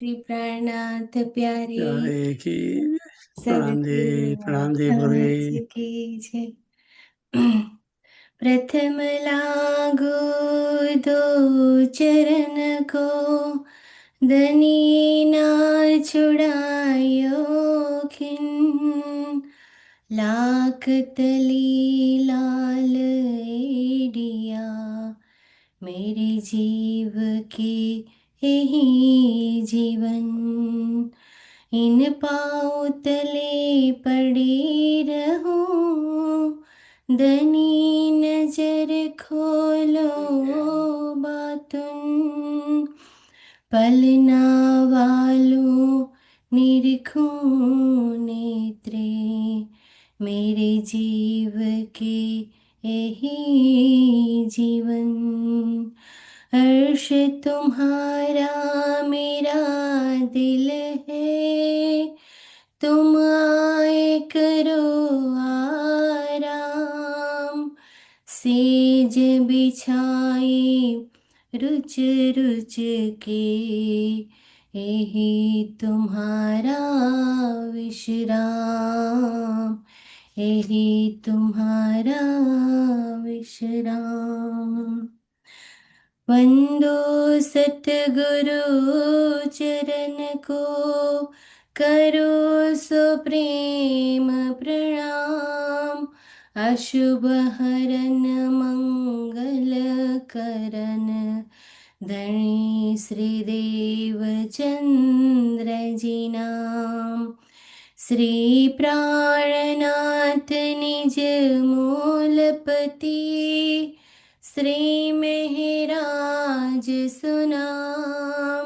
श्री प्राणनाथ प्यारे प्यारे की सदगुरु प्रणाम दे महाराज प्रभु। की जय। प्रथम लागू दो चरण को, दनी ना छुड़ायो खिन। लाख तली लाल एडिया, मेरे जीव की यही जीवन। इन पाँव तले पड़ी रहूं, दनी नजर खोलो बातुन। पलना वालों निरखूं नेत्रे, मेरे जीव के यही जीवन। अर्श तुम्हारा मेरा दिल है, तुम आए करो आराम। सेज बिछाई रुच रुच के, यही तुम्हारा विश्राम। यही तुम्हारा विश्राम। वंदो सतगुरु चरण को, करो सो प्रेम प्रणाम। अशुभ हरन मंगल करन, धनी श्रीदेव चंद्र जी नाम। श्री प्राणनाथ निज मूलपति, श्री मेहराज सुनाम।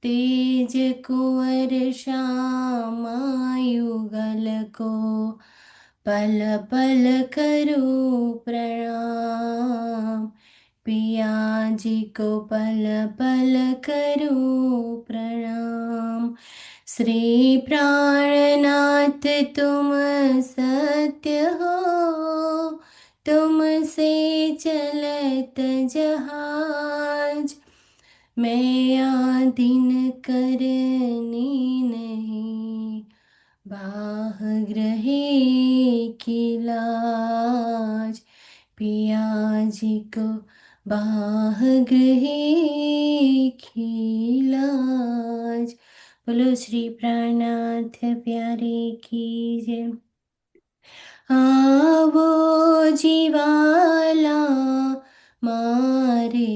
तेज कुंवर श्यामायुगल को, पल पल करूं प्रणाम। पिया जी को पल पल करूं प्रणाम। श्री प्राणनाथ तुम सत्य हो, तुमसे चलत जहाज। मैं आदिन करनी नहीं, बाह ग्रहे की लाज। पिया जी को बाह ग्रहे की लाज। बोलो श्री प्राणनाथ प्यारे की जय। आवो जीवाला मारे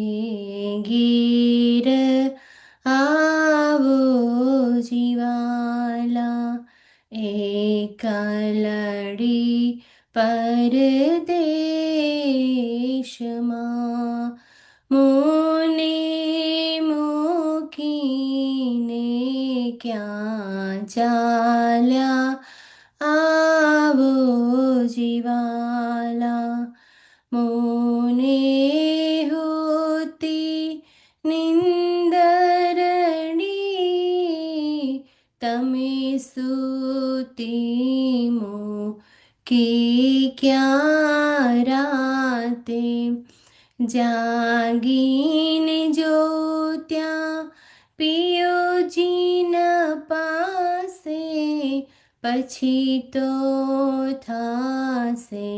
गिर, आवो जीवाला एक लड़ी परदेश माँ। मुने मुकीने क्या चाल्या, आवो जीवाला। मोने होती निंदरणी, तमे सूती मो की क्या रातें। जागीन जो ત્યાં પિયોજી ન પાસે, પછી તો થાશે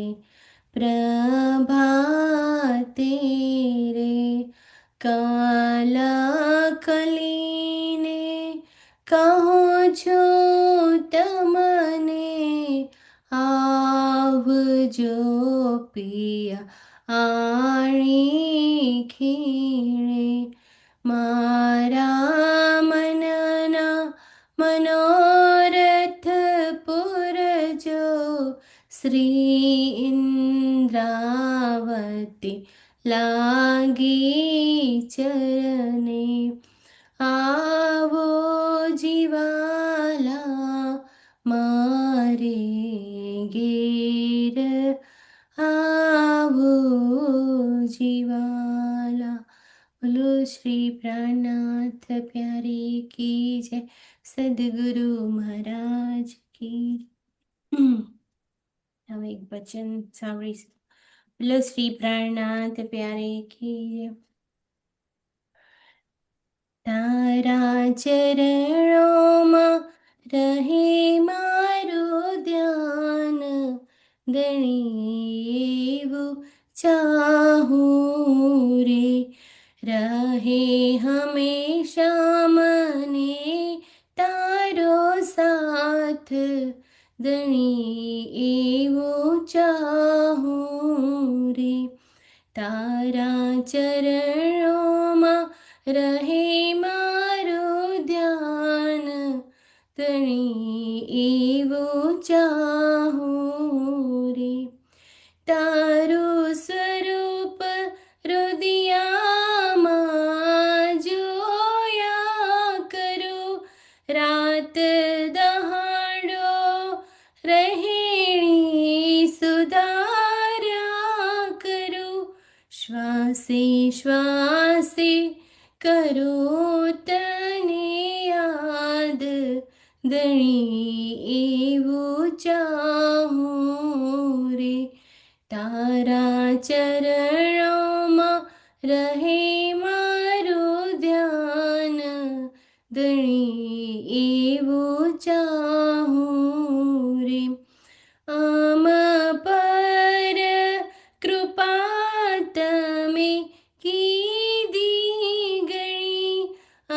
પ્રભાતે રે। કાલા કલીને કહો છો તમને, આવજો પિયા આણી ખીણે। મારા મનના મનોરથ પૂરજો, શ્રી ઇન્દ્રાવતી લાગી ચરણે। आवो जीवाला मारे घेर, आवो जीवाला। बोलो श्री प्राणनाथ प्यारे की जय। सदगुरु महाराज की। હવે એક વચન સાંભળીશું। બોલો શ્રી પ્રાણનાથ પ્યારે की जय। તારા ચરણોમાં રહે મારું ધ્યાન, ગણી એવું ચાહું રે. રહે હંમેશા મને તારો સાથ, ગણી એવું ચાહું રે. તારા ચરણોમાં રહે મારું ધ્યાન, ગણી એવું ચાહું રે. તારું સ્વરૂપ રુદિયામાં જોયા કરું, રાત દહાડો રહેણી સુધાર્યા કરું. શ્વાસે શ્વાસે કરું તને યાદ, ગણી એવું ચાહું રે. તારા ચરણોમાં રહે મારું ધ્યાન, ગણી એવું ચાહું રે. આમ પર કૃપા તમે કીધી ગણી,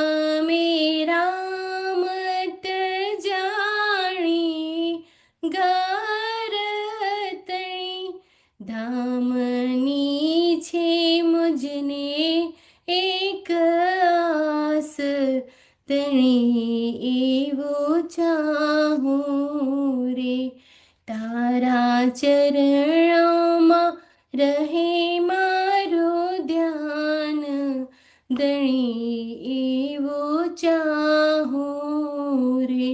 અમે રામત જાણી ગારતણી. ધામની છે મુજને એક આસ, તણી એવું ચાહું રે. તારા ચરણોમાં રહે મારું ધ્યાન, ગણી એવું ચાહું રે.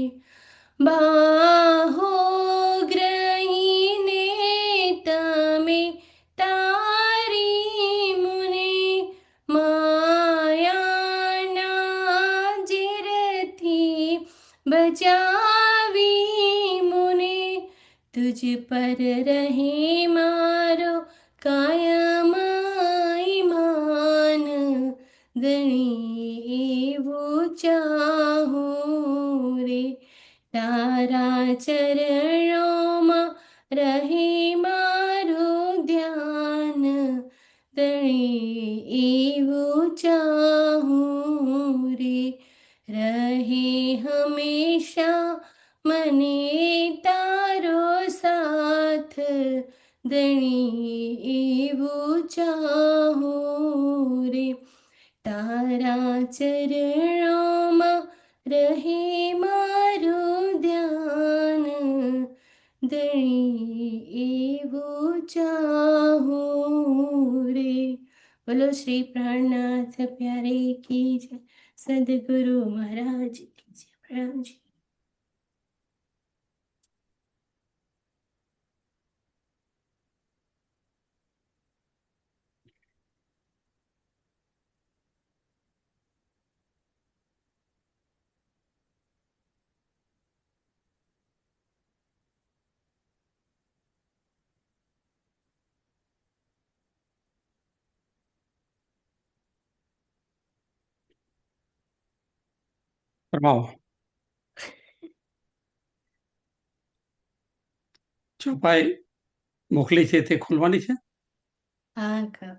બાહો ગ્રહીને તમે તારી મુને, માયાના ઝેરથી બચાવી મુને. તુજ પર રહે મારો કાયમ ઈમાન, ગણી એવું ચાહું રે. તારા ચરણોમાં રહે મારું ધ્યાન, ગણી એવું ચાહું રે. રહે હંમેશા મને તારો સાથ, ગણી એવું ચાહું રે. તારા ચરણોમાં રહે મારું ધ્યાન, ગણી એવું ચાહું રે. બોલો શ્રી પ્રાણનાથ પ્યારે કી જય, સદગુરુ મહારાજ કી જય. પ્રણામજી. ફરમાવો. ચોપાઈ મોકલી છે તે ખોલવાની છે. હા કા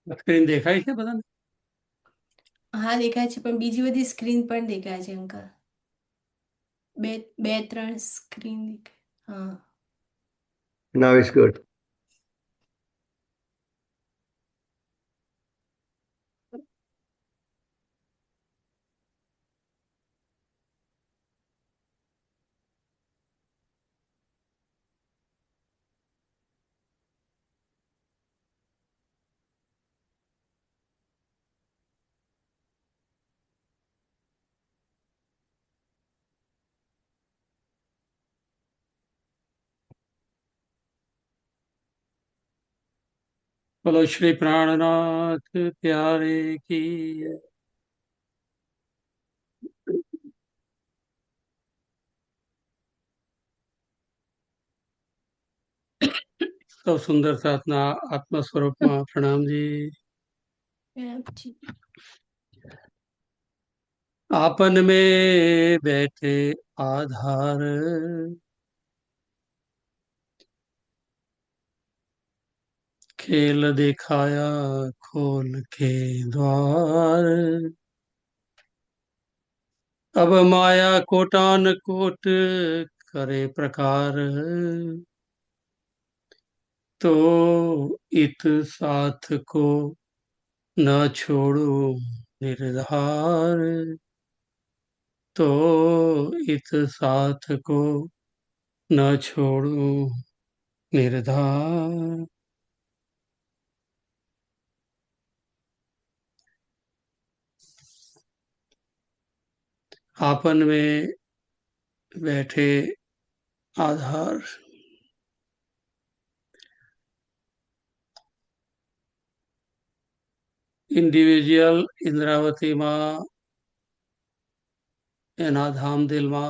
સ્ક્રીન દેખાય છે બધાને? હા દેખાય છે, પણ બીજી બધી સ્ક્રીન પણ દેખાય છે અંકલ. બે ત્રણ સ્ક્રીન દેખાય. હા Now it's good. बोलो श्री प्राणनाथ प्यारे की। सब सुंदर साधना आत्मा स्वरूप में प्रणाम जी। जी। आपन में बैठे आधार, खेल दिखाया खोल के द्वार। अब माया कोटान कोट करे प्रकार, तो इत साथ को न छोड़ू निर्धार। तो इत साथ को न छोड़ू निर्धार। आपन में बैठे आधार। ઇન્ડિવિજ્યુઅલ ઇન્દ્રાવતીમાં એના ધામદિલમાં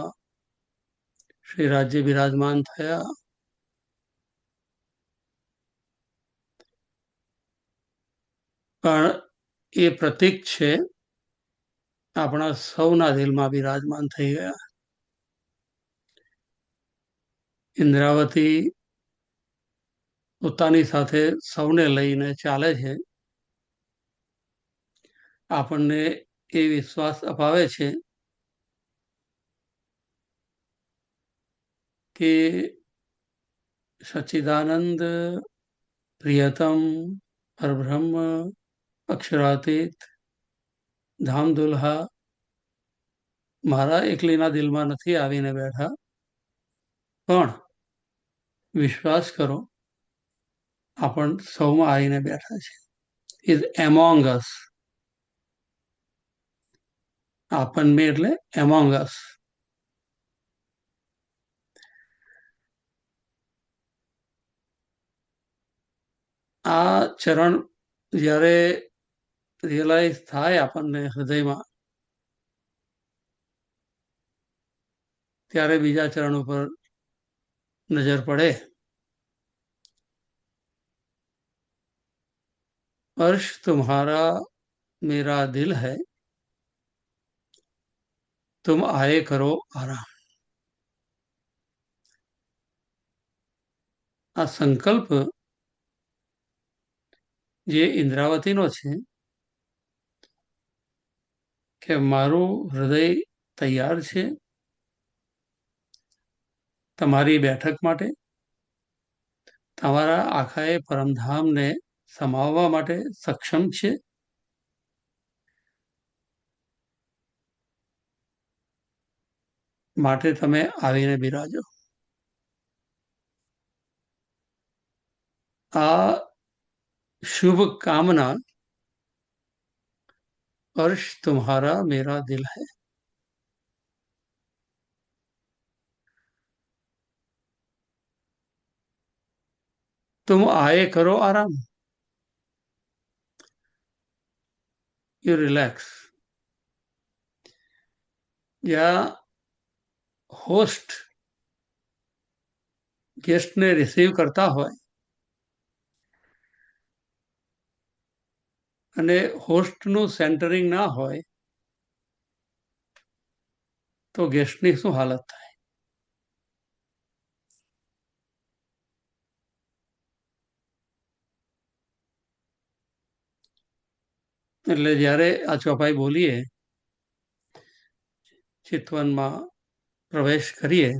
શ્રી રાજ્ય બિરાજમાન થયા. પણ એ પ્રતીક છે આપણા સૌના દિલમાં બિરાજમાન થઈ ગયા. ઇન્દ્રાવતી પોતાની સાથે સૌને લઈને ચાલે છે. આપણને એ વિશ્વાસ અપાવે છે કે સચ્ચિદાનંદ પ્રિયતમ પરબ્રહ્મ અક્ષરાતીત ધામ દુલ્હા મારા એકલીના દિલમાં નથી આવીને બેઠા, પણ વિશ્વાસ કરો આપણ સૌમાં આવીને બેઠા છે. ઇઝ એમોંગ અસ. આપન મે એટલે એમોંગ અસ. આ ચરણ જ્યારે રિયલાઇઝ થાય આપણને હૃદયમાં, ત્યારે બીજા ચરણ ઉપર નજર પડે. अर्श तुम्हारा मेरा दिल है, तुम आए करो आराम. આ સંકલ્પ જે ઇન્દ્રાવતીનો છે કે મારું હૃદય તૈયાર છે તમારી બેઠક માટે, તમારા આખાએ પરમધામને સમાવવા માટે સક્ષમ છે. માટે તમે આવીને બિરાજો. આ શુભ કામના अर्श तुम्हारा मेरा दिल है. तुम आए करो आराम. You relax. જ્યાં હોસ્ટ ગેસ્ટને રિસીવ કરતા હોય અને હોસ્ટનું સેન્ટરિંગ ના હોય તો ગેસ્ટની શું હાલત થાય. એટલે જ્યારે આ ચોપાઈ બોલીએ, ચિતવનમાં પ્રવેશ કરીએ,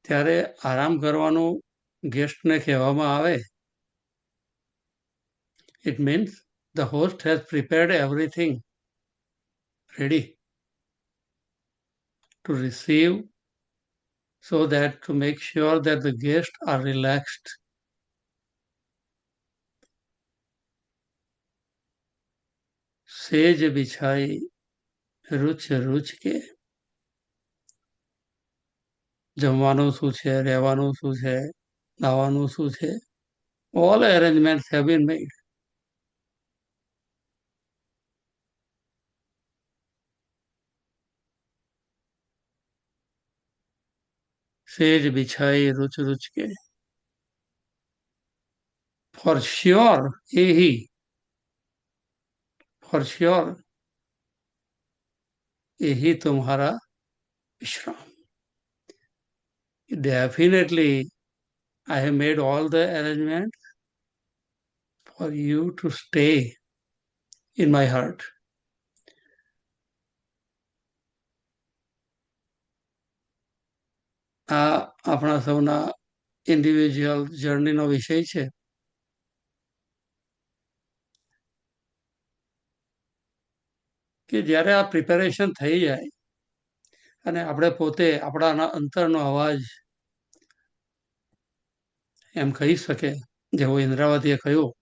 ત્યારે આરામ કરવાનું ગેસ્ટને કહેવામાં આવે. It means the host has prepared everything ready to receive, so that to make sure that the guests are relaxed. સેજ બિછાઈ રૂચ રૂચ કે. જમવાનું શું છે, રહેવાનું શું છે, નાવાનું શું છે, All arrangements have been made. Says बिछाई रुच रुच के, फॉर श्योर यही, फॉर श्योर यही तुम्हारा विश्राम. Definitely, I have made all the arrangements for you to stay in my heart. આ આપણા સૌના ઇન્ડિવિજ્યુઅલ જર્નીનો વિષય છે. કે જ્યારે આ પ્રિપેરેશન થઈ જાય અને આપણે પોતે આપણા અંતરનો અવાજ એમ કહી શકે, જેવું ઇન્દ્રાવતીએ કહ્યું,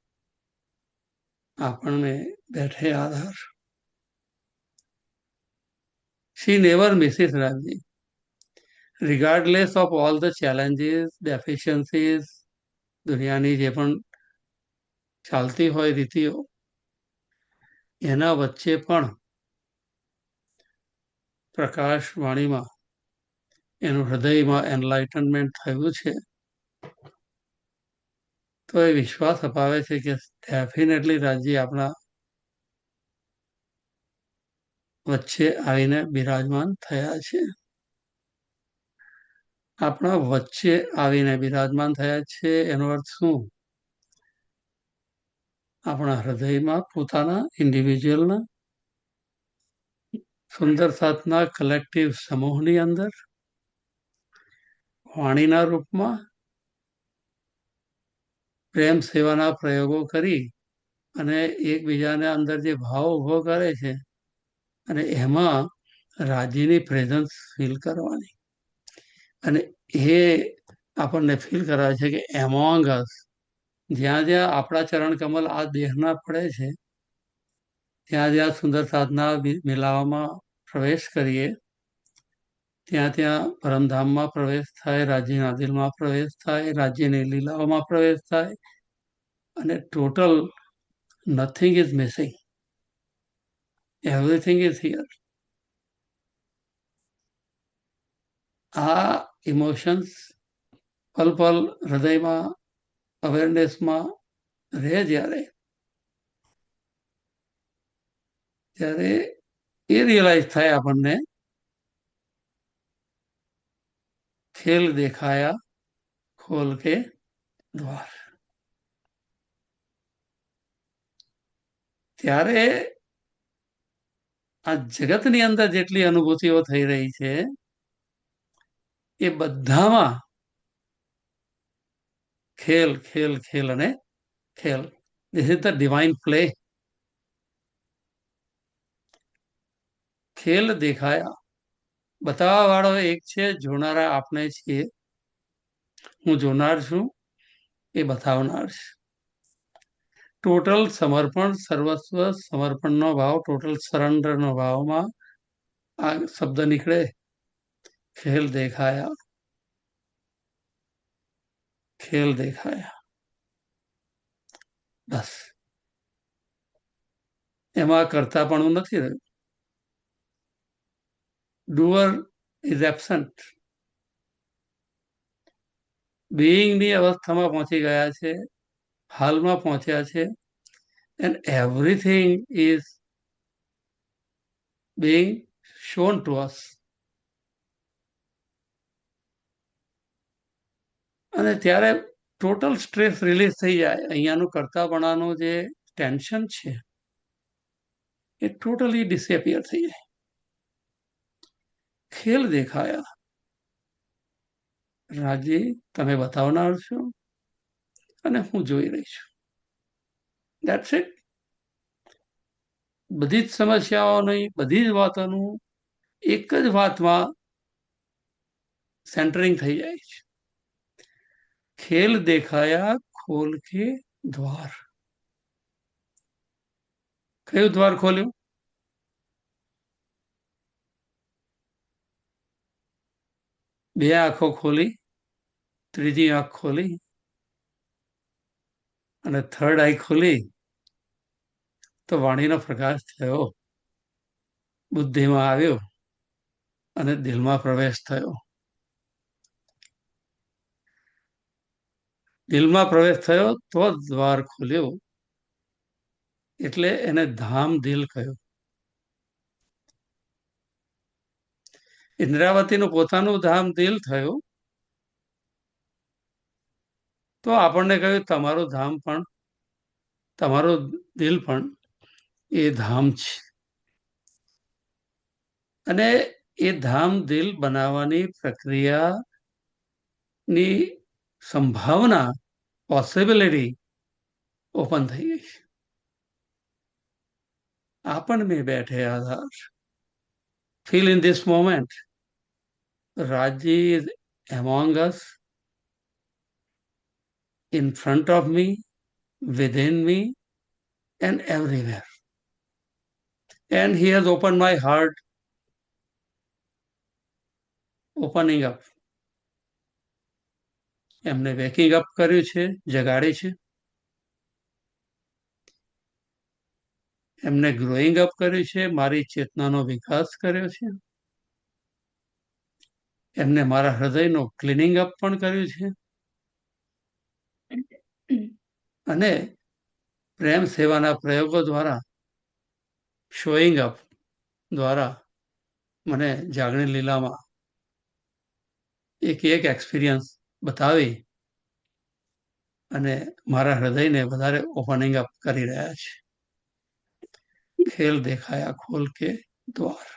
આપણને બેઠે આધાર. She never misses Raji, regardless of all the challenges, deficiencies, દુનિયાની જે પણ ચાલતી હોય રીતિઓ, એના વચ્ચે પણ પ્રકાશવાણીમાં એનું હૃદયમાં એનલાઇટનમેન્ટ થયું છે. તો એ વિશ્વાસ અપાવે છે કે ડેફિનેટલી રાજી આપણા વચ્ચે આવીને બિરાજમાન થયા છે. આપણા વચ્ચે આવીને બિરાજમાન થયા છે એનો અર્થ શું? આપણા હૃદયમાં પોતાના ઇન્ડિવિજ્યુઅલના સુંદર સાથના કલેક્ટિવ સમૂહની અંદર વાણીના રૂપમાં પ્રેમ સેવાના પ્રયોગો કરી અને એકબીજાને અંદર જે ભાવ ઉભો કરે છે અને એમાં રાજીની પ્રેઝન્સ ફીલ કરવાની. અને એ આપણને ફીલ કરાવે છે કે એમોંગ અસ, જ્યાં જ્યાં આપણા ચરણ કમલ આ દેહના પડે છે, ત્યાં જ્યાં સુંદર સાધના મિલાવામાં પ્રવેશ કરીએ, ત્યાં ત્યાં પરમધામમાં પ્રવેશ થાય, રાજ્યના દિલમાં પ્રવેશ થાય, રાજ્યની લીલાઓમાં પ્રવેશ થાય, અને total nothing is missing, everything is here. આ ઇમોશન્સ પલ પલ હૃદયમાં અવેરનેસમાં રહે જ્યારે એ રિયલાઇઝ થાય આપણને, ખેલ દેખાયા ખોલ કે દ્વાર. ત્યારે આ જગતની અંદર જેટલી અનુભૂતિઓ થઈ રહી છે એ બધામાં ખેલ ખેલ ખેલ અને ખેલ. This is the divine play. ખેલ દેખાયા, બતાવવા વાળો એક છે, જોનારા આપણે છીએ. હું જોનાર છું, એ બતાવનાર છે. ટોટલ સમર્પણ, સર્વસ્વ સમર્પણનો ભાવ, ટોટલ સરેન્ડરનો ભાવમાં આ શબ્દ નીકળે, ખેલ દેખાયા, ખેલ દેખાયા. બસ એમાં કરતાપણું નથી રહ્યું. Doer is absent. બીઈંગની અવસ્થામાં પહોંચી ગયા છે, હાલમાં પહોંચ્યા છે, and everything is being shown to us. અને ત્યારે ટોટલ સ્ટ્રેસ રિલીઝ થઈ જાય. અહીંયાનું કરતાપણાનું જે ટેન્શન છે એ ટોટલી ડિસએપિયર થઈ જાય. ખેલ દેખાયા, રાજી તમે બતાવનાર છો અને હું જોઈ રહી છું. That's it. બધી જ સમસ્યાઓની, બધી જ વાતોનું એક જ વાતમાં સેન્ટરિંગ થઈ જાય છે. ખેલ દેખાયા ખોલ કે દ્વાર. કયું દ્વાર ખોલ્યું? બે આંખો ખોલી, ત્રીજી આંખ ખોલી, અને થર્ડ આઈ ખુલી તો વાણીનો પ્રકાશ થયો, બુદ્ધિમાં આવ્યો અને દિલમાં પ્રવેશ થયો. દિલમાં પ્રવેશ થયો તો દ્વાર ખુલ્યો, એટલે એને ધામ દિલ કહ્યું. ઇન્દ્રાવતીનું પોતાનું ધામ દિલ થયું, તો આપણને કહ્યું તમારું ધામ પણ, તમારું દિલ પણ એ ધામ છે. અને એ ધામ દિલ બનાવવાની પ્રક્રિયાની સંભાવના, પોસિબિલિટી ઓપન થઈ ગઈ છે. આપણ મેં બેઠે આધાર. Feel in this moment Raji is among us, in front of me, within me, and everywhere. And he has opened my heart, opening up. એમને વેકિંગ અપ કર્યું છે, જગાડી છે. એમને ગ્રોઈંગ અપ કર્યું છે, મારી ચેતનાનો વિકાસ કર્યો છે. એમને મારા હૃદયનો ક્લિનિંગ અપ પણ કર્યું છે. અને પ્રેમ સેવાના પ્રયોગો દ્વારા, શોઈંગ અપ દ્વારા મને જાગણી લીલામાં એક એક્સપિરિયન્સ બતાવી અને મારા હૃદયને વધારે ઓપનિંગ અપ કરી રહ્યા છે. ખેલ દેખાયા ખોલ કે દ્વાર.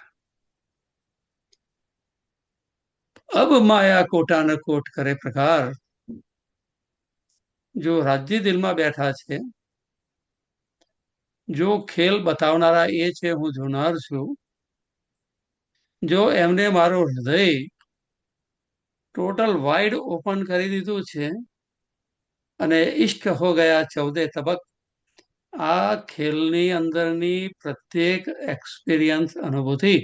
અબ માયા કોટા ને કોટ કરે પ્રકાર. જો રાજજી દિલમાં બેઠા છે, જો ખેલ બતાવનારા એ છે, હું જોનાર છું. જો એમને મારું હૃદય ટોટલ વાઇડ ઓપન કરી દીધું છે અને ઇશ્ક હો ગયા ચૌદે તબક, આ ખેલની અંદરની પ્રત્યેક એક્સપિરિયન્સ, અનુભૂતિ,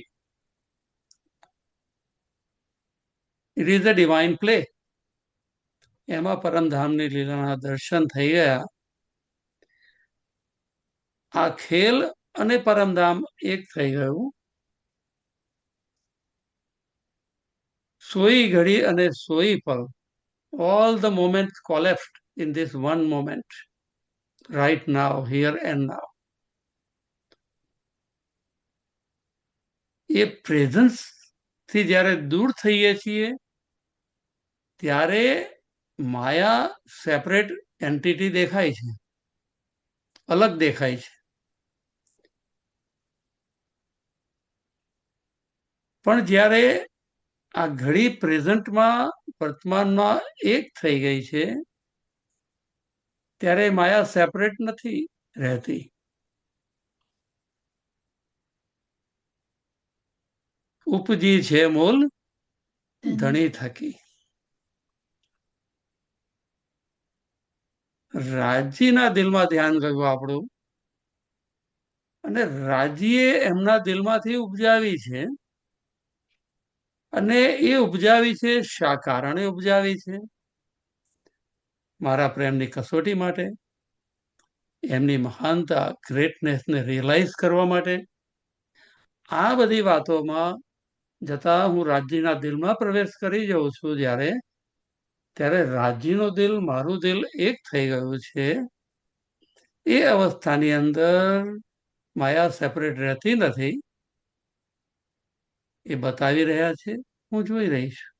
it is a divine play. એમાં પરમધામની લીલાના દર્શન થઈ ગયા. આ ખેલ અને પરમધામ એક થઈ ગયું. સોઈ ઘડી અને સોઈ પલ, all the moments collapsed in this one moment, right now, here and now. A presence થી જ્યારે દૂર થઈએ છીએ ત્યારે માયા સેપરેટ એન્ટિટી દેખાય છે, અલગ દેખાય છે. પણ જ્યારે આ ઘડી પ્રેઝન્ટમાં, વર્તમાનમાં એક થઈ ગઈ છે, ત્યારે માયા સેપરેટ નથી રહેતી. ઉપજી છે મૂલ ધણી થકી. રાજીના દિલમાં ધ્યાન ગયું આપણું, અને રાજીએ એમના દિલમાંથી ઉપજાવી છે. અને એ ઉપજાવી છે શા કારણે ઉપજાવી છે? મારા પ્રેમની કસોટી માટે, એમની મહાનતા, ગ્રેટનેસને રિયલાઇઝ કરવા માટે. આ બધી વાતોમાં જતા હું રાજીના દિલમાં પ્રવેશ કરી જાઉં છું જ્યારે, ત્યારે રાજીનું દિલ, મારું દિલ એક થઈ ગયું છે. એ અવસ્થાની અંદર માયા સેપરેટ રહેતી નથી. એ બતાવી રહ્યા છે, હું જોઈ રહી છું.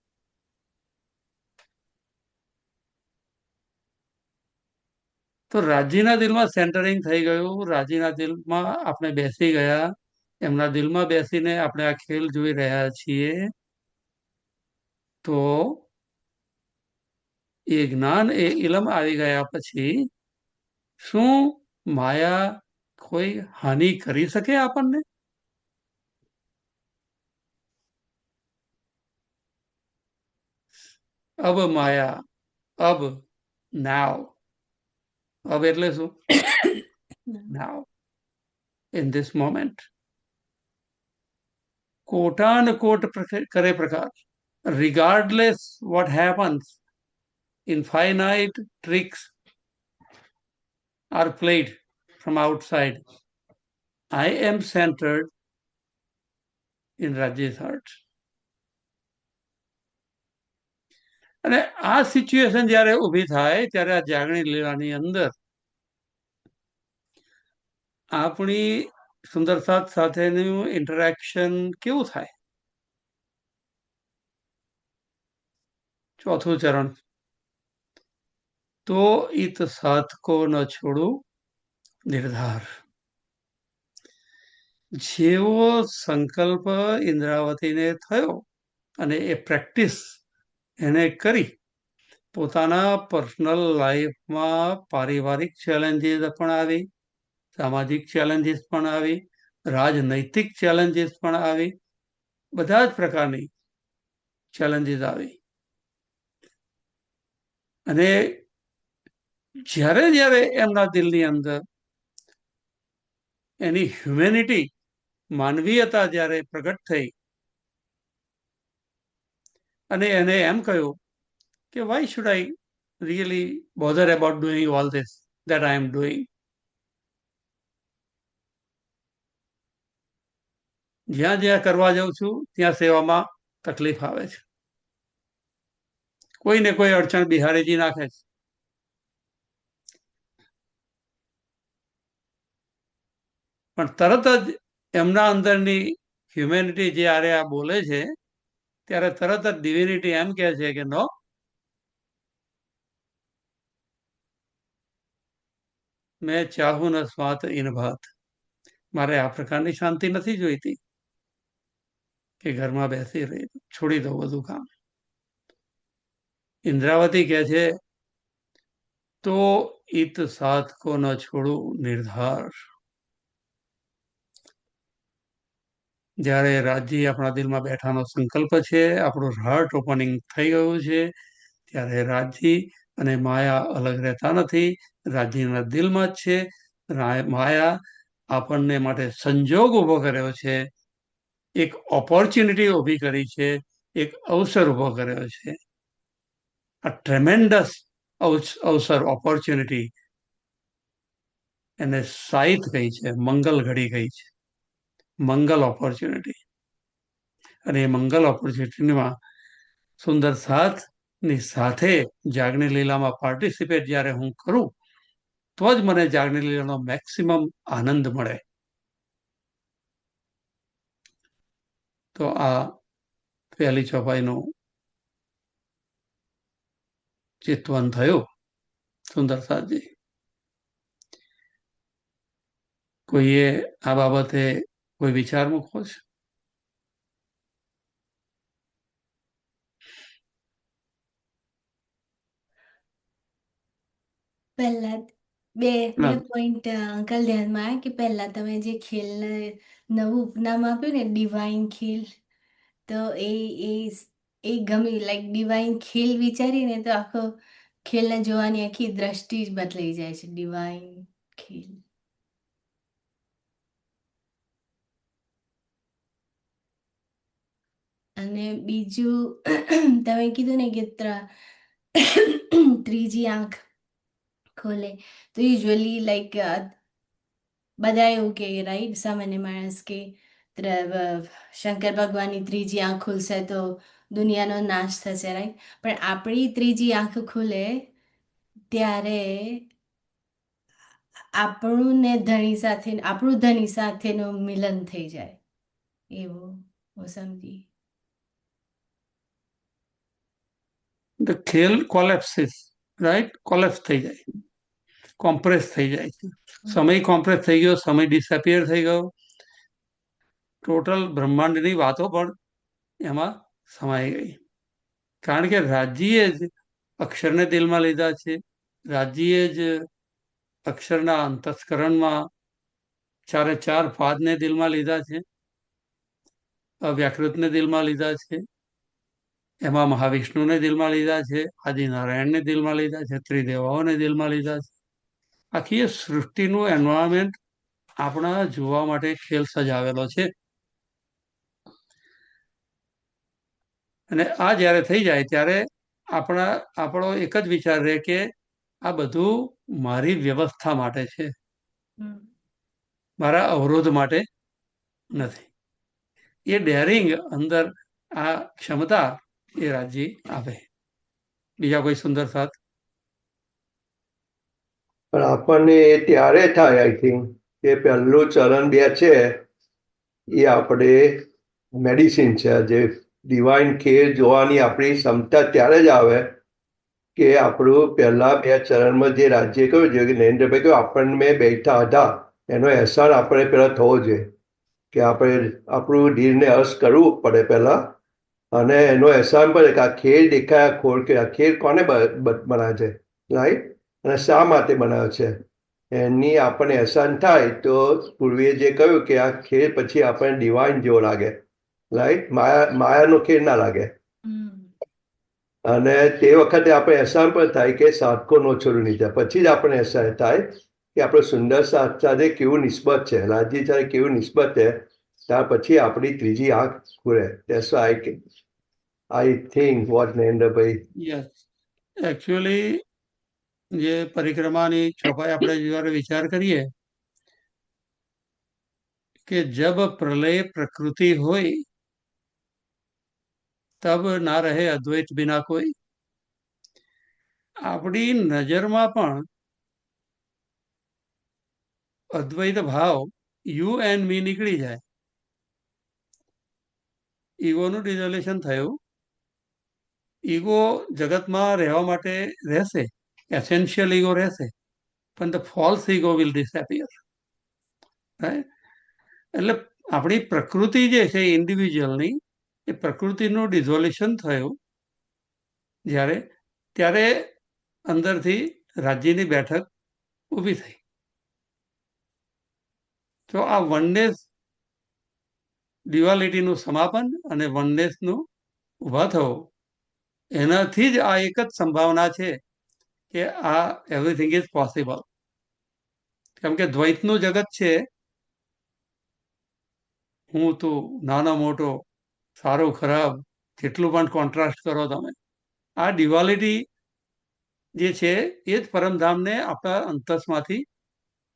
તો રાજીના દિલમાં સેન્ટરિંગ થઈ ગયું. રાજીના દિલમાં આપણે બેસી ગયા. એમના દિલમાં બેસીને આપણે આ ખેલ જોઈ રહ્યા છીએ. તો એ જ્ઞાન, એ ઇલમ આવી ગયા પછી શું માયા કોઈ હાનિ કરી શકે આપણને? અબ માયા, અબ, નાવ. અબ એટલે શું? નાવ, ઇન ધીસ મોમેન્ટ. કોટાન કોટ કરે પ્રકાર, regardless what happens, infinite tricks, are played from outside, I am centered in Rajya's heart. અને આ સિચ્યુએશન જ્યારે ઊભી થાય ત્યારે આ જાગણી લીલાની અંદર આપણી સુંદરસાદ સાથેનું ઇન્ટરેક્શન કેવું થાય? ચોથું ચરણ, તો ઈત સાથ કો ન છોડું નિર્ધાર. જેવો સંકલ્પ ઇન્દ્રાવતીને થયો અને એ પ્રેક્ટિસ એને કરી, પોતાના પર્સનલ લાઈફમાં પારિવારિક ચેલેન્જીસ પણ આવી, સામાજિક ચેલેન્જીસ પણ આવી, રાજનૈતિક ચેલેન્જીસ પણ આવી, બધા જ પ્રકારની ચેલેન્જીસ આવી. અને જ્યારે જ્યારે એમના દિલની અંદર એની હ્યુમેનિટી, માનવીયતા જ્યારે પ્રગટ થઈ અને એને એમ કહ્યું કે why should I really bother about doing all this that I am doing. જ્યાં જ્યાં કરવા જાઉં છું ત્યાં સેવામાં તકલીફ આવે છે, કોઈને કોઈ અડચણ બિહારીજી નાખે છે. પણ તરત જ એમના અંદરની હ્યુમેનિટી જ્યારે આ બોલે છે ત્યારે તરત જ ડિવિનિટી એમ કહે છે કે નો, મેં ચાહું ન સ્વાત ઇન ભાત. મારે આ પ્રકારની શાંતિ નથી જોઈતી કે ઘરમાં બેસી રહી, છોડી દો બધું કામ. ઇન્દ્રાવતી કહે છે તો ઈત સાથ કો ન છોડું નિર્ધાર. જ્યારે રાજજી આપણા દિલમાં બેઠાનો સંકલ્પ છે, આપણું હાર્ટ ઓપનિંગ થઈ ગયું છે, ત્યારે રાજજી અને માયા અલગ રહેતા નથી, રાજજીના દિલમાં જ છે. માયા આપણને માટે સંજોગ ઊભો કર્યો છે, એક ઓપોર્ચ્યુનિટી ઊભી કરી છે, એક અવસર ઊભો કર્યો છે. આ ટ્રેમેન્ડસ અવસર, ઓપોર્ચ્યુનિટી, એને સાઈત કહી છે, મંગલ ઘડી કહી છે, મંગલ ઓપોર્ચ્યુનિટી. અને એ મંગલ ઓપોર્ચ્યુનિટીમાં સુંદર સાથની સાથે જાગણી લીલામાં પાર્ટિસિપેટ જ્યારે હું કરું તો જ મને જાગણી લીલાનો મેક્સિમમ આનંદ મળે. તો આ પહેલી ચોપાઈનું ચિતવન થયું સુંદર સાથજી. કોઈએ આ બાબતે કોઈ વિચાર મૂકવો છે? પહેલા બે બે પોઈન્ટ અંકલ ધ્યાનમાં આવ્યા કે પહેલા તમે જે ખેલને નવું ઉપનામ આપ્યું ને ડિવાઇન ખેલ, તો એ એ ગમી, લાઈક ડિવાઇન ખેલ વિચારીને તો આખો ખેલને જોવાની આખી દ્રષ્ટિ જ બદલાઈ જાય છે. ડિવાઇન ખેલ. અને બીજું તમે કીધું ને કે ત્રીજી આંખ ખોલે, તો યુઝ્યુઅલી લાઈક બધા એવું કે રાઈટ, સામાન્ય માણસ કે શંકર ભગવાનની ત્રીજી આંખ ખુલશે તો દુનિયાનો નાશ થશે, રાઈટ. પણ આપણી ત્રીજી આંખ ખુલે ત્યારે આપણું ધણી સાથેનું મિલન થઈ જાય, એવું હું સમજી. ધ ખેલ કોલેપ્સિસ, રાઈટ, કોલેપ્સ થઈ જાય, કોમ્પ્રેસ થઈ જાય છે. સમય કોમ્પ્રેસ થઈ ગયો, સમય ડિસઅપિયર થઈ ગયો, ટોટલ બ્રહ્માંડની વાતો પણ એમાં સમાઈ ગઈ. કારણ કે રાજ્જીએ જ અક્ષરને દિલમાં લીધા છે, રાજ્જીએ જ અક્ષરના અંતસ્કરણમાં ચારે ચાર પાદને દિલમાં લીધા છે, અવ્યાકૃતને દિલમાં લીધા છે, એમાં મહાવિષ્ણુને દિલમાં લીધા છે, આદિનારાયણને દિલમાં લીધા છે, ત્રિદેવાઓને દિલમાં લીધા છે. આખી એ સૃષ્ટિનું એન્વાયરમેન્ટ આપણા જોવા માટે ખેલ સજાવેલો છે. અને આ જ્યારે થઈ જાય ત્યારે આપણો એક જ વિચાર રહે કે આ બધું મારી વ્યવસ્થા માટે છે, હમ. મારા અવરોધ માટે નથી. એ ડેરિંગ અંદર આ ક્ષમતા એ રાજી આપે. બીજા કોઈ સુંદર સાથ? પણ આપણને એ ત્યારે થાય, આઈ થિંક, કે પહેલું ચરણ 2 છે એ આપણે મેડિસિન છે. જે ડિવાઇન ખેલ જોવાની આપણી ક્ષમતા ત્યારે જ આવે કે આપણું પહેલા 2 ચરણમાં જે રાજ્ય કહ્યું છે કે નરેન્દ્રભાઈ કહ્યું આપણને બેઠા હતા એનો અહેસાસ આપણે પહેલા થવો જોઈએ કે આપણે આપણું ધીરને અર્શ કરવું પડે પહેલા, અને એનો અહેસાસ પડે કે આ ખેલ દેખાયા ખોળ કે આ ખેલ કોને બનાવે છે, રાઈટ, અને શા માટે બનાવે છે એની આપણને અહેસાસ થાય તો પૂર્વીએ જે કહ્યું કે આ ખેલ પછી આપણને ડિવાઇન જેવો લાગે, રાઈટ, માયાનો ખેલ ના લાગે. અને તે વખતે આપણે અહેસાસ પણ થાય કે સાધકો નો છોડું નહીં જાય. પછી જ આપણે અહેસાસ થાય કે આપણે સુંદર સાથ સાથે કેવું નિસ્બત છે, રાજી સાથે કેવું નિસ્બત છે. ત્યાર પછી આપણી ત્રીજી આંખ ખુલે. That's why I think what Narendrabhai. Yes, actually જે પરિક્રમાની ચોપાઈ આપણે જયારે વિચાર કરીએ કે જબ પ્રલય પ્રકૃતિ હોય તબ ના રહે અદ્વૈત બિના કોઈ. આપણી નજરમાં પણ અદ્વૈત ભાવ યુ એન્ડ મી નીકળી જાય. ઈગોનું ડિઝોલ્યુશન થયું. ઈગો જગતમાં રહેવા માટે રહેશે, એસેન્શિયલ ઈગો રહેશે, પણ ધ ફોલ્સ ઈગો વિલ ડિસએપિયર. એટલે આપણી પ્રકૃતિ જે છે ઇન્ડિવિજ્યુઅલની, એ પ્રકૃતિનું ડિઝોલ્યુશન થયું જ્યારે, ત્યારે અંદરથી રાજ્યની બેઠક ઊભી થઈ. તો આ વનનેસ ડ્યુઆલિટીનું સમાપન અને વનનેસનું ઊભા થવું, એનાથી જ આ એક જ સંભાવના છે કે આ એવરીથિંગ ઇઝ પોસિબલ. કેમ કે દ્વૈતનું જગત છે, હું તું, નાનો મોટો, સારો ખરાબ, જેટલું પણ કોન્ટ્રાસ્ટ કરો તમે, આ ડ્યુઆલિટી જે છે એ જ પરમધામને આપણા અંતસમાંથી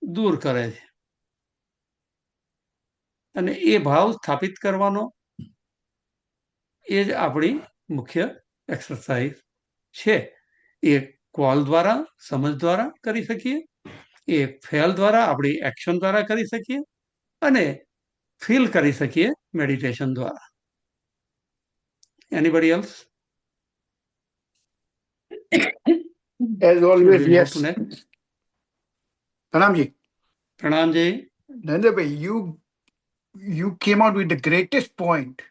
દૂર કરે છે. અને એ ભાવ સ્થાપિત કરવાનો એ જ આપણી મુખ્ય એક્સરસાઇઝ છે. એ કોલ દ્વારા, સમજ દ્વારા કરી શકીએ, એ ફેલ દ્વારા, આપણી એક્શન દ્વારા કરી શકીએ, અને ફીલ કરી શકીએ મેડિટેશન દ્વારા. Anybody else? As always, yes. Pranamji. Pranamji. Narendra, you came out with the greatest point,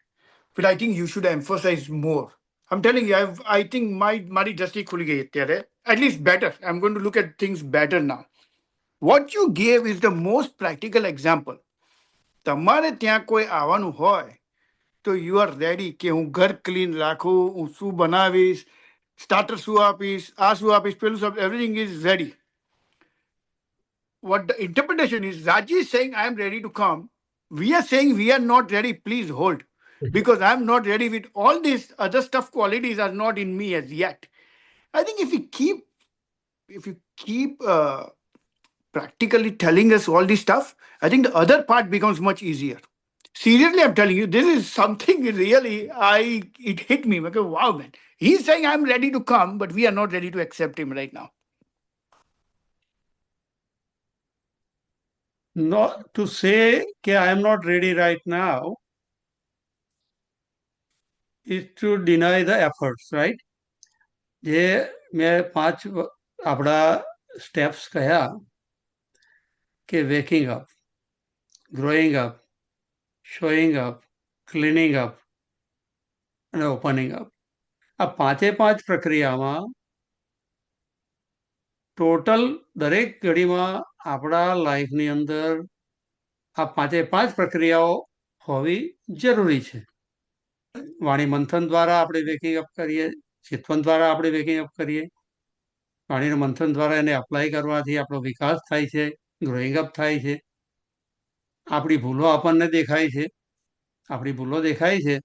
but I think you should emphasize more. I'm telling you, I think my dusty khul gayi atyare. At least better. I'm going to look at things better now. What you gave is the most practical example. તમારે ત્યાં કોઈ આવવાનું હોય તો you are ready કે હું ઘર clean રાખું, હું શું બનાવીશ, સ્ટાર્ટર શું આપીશ, આ શું આપીશ, પેલું શું, everything is ready. What the interpretation is, Raji is saying, I am ready to come. We are saying we are not ready, please hold. Because I am not ready with all these other stuff qualities are not in me as yet. I think if you keep practically telling us all this stuff, I think the other part becomes much easier. Seriously, I'm telling you, this is something really, it hit me. Okay, wow, man. He's saying I'm ready to come, but we are not ready to accept him right now. Not to say that I am not ready right now is to deny the efforts, right? જે મેં 5 આપણા steps કહ્યા કે waking up, growing up, showing up, cleaning up અને opening up, આ 5 પ્રક્રિયામાં total દરેક ઘડીમાં આપણા લાઈફની અંદર આ 5 પ્રક્રિયાઓ હોવી જરૂરી છે. વાણી મંથન દ્વારા આપણે વેકિંગ અપ કરીએ, ચિંતન દ્વારા આપણે વેકિંગ અપ કરીએ, વાણીના મંથન દ્વારા એને અપ્લાય કરવાથી આપણો વિકાસ થાય છે, ગ્રોઈંગ અપ થાય છે. આપણી ભૂલો આપણને દેખાય છે, આપણી ભૂલો દેખાય છે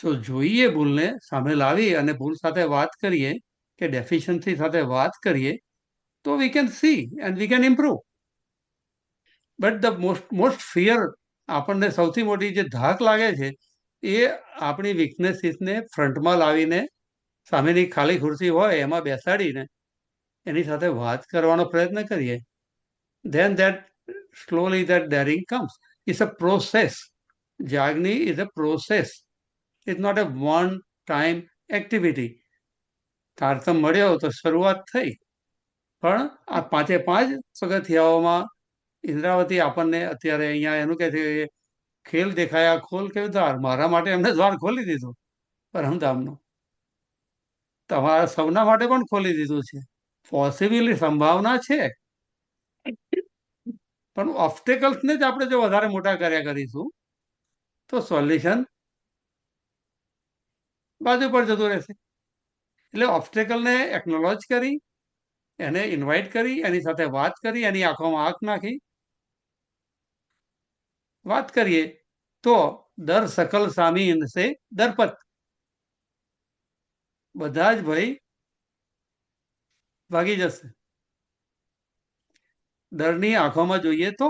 તો જોઈએ ભૂલને, સામે લાવી અને ભૂલ સાથે વાત કરીએ કે ડેફિશિયન્સી સાથે વાત કરીએ તો we can see and we can improve. But the most fear, આપણને સૌથી મોટી જે ધાક લાગે છે એ આપણી વીકનેસીસને ફ્રન્ટમાં લાવીને સામેની ખાલી ખુરશી હોય એમાં બેસાડીને એની સાથે વાત કરવાનો પ્રયત્ન કરીએ. then that slowly that daring comes. It's a process. Jagni is a process. It's not a one time activity. તારતમ મળ્યો તો શરૂઆત થઈ, પણ આ પાંચે પાંચ પગથિયાઓમાં ઇન્દ્રાવતી આપણને અત્યારે અહીંયા એનું કહે છે ખેલ દેખાયા ખોલ કે દ્વાર. મારા માટે એમને દ્વાર ખોલી દીધું પરમધામનું, તમારા સૌના માટે પણ ખોલી દીધું છે. પોસિબિલી સંભાવના છે, પણ ઓબ્સ્ટેકલ્સને જ આપણે જો વધારે મોટા કર્યા કરીશું તો સોલ્યુશન બાજુ પર જતું રહેશે. એટલે ઓબ્સ્ટેકલને એકનોલોજ કરી, એને ઇન્વાઇટ કરી, એની સાથે વાત કરી, એની આંખોમાં આંખ નાખી વાત કરીએ તો દર સકલ સામી ઇનસે દરપત, બધા જ ભય ભાગી જશે. ડરની આંખોમાં જોઈએ તો,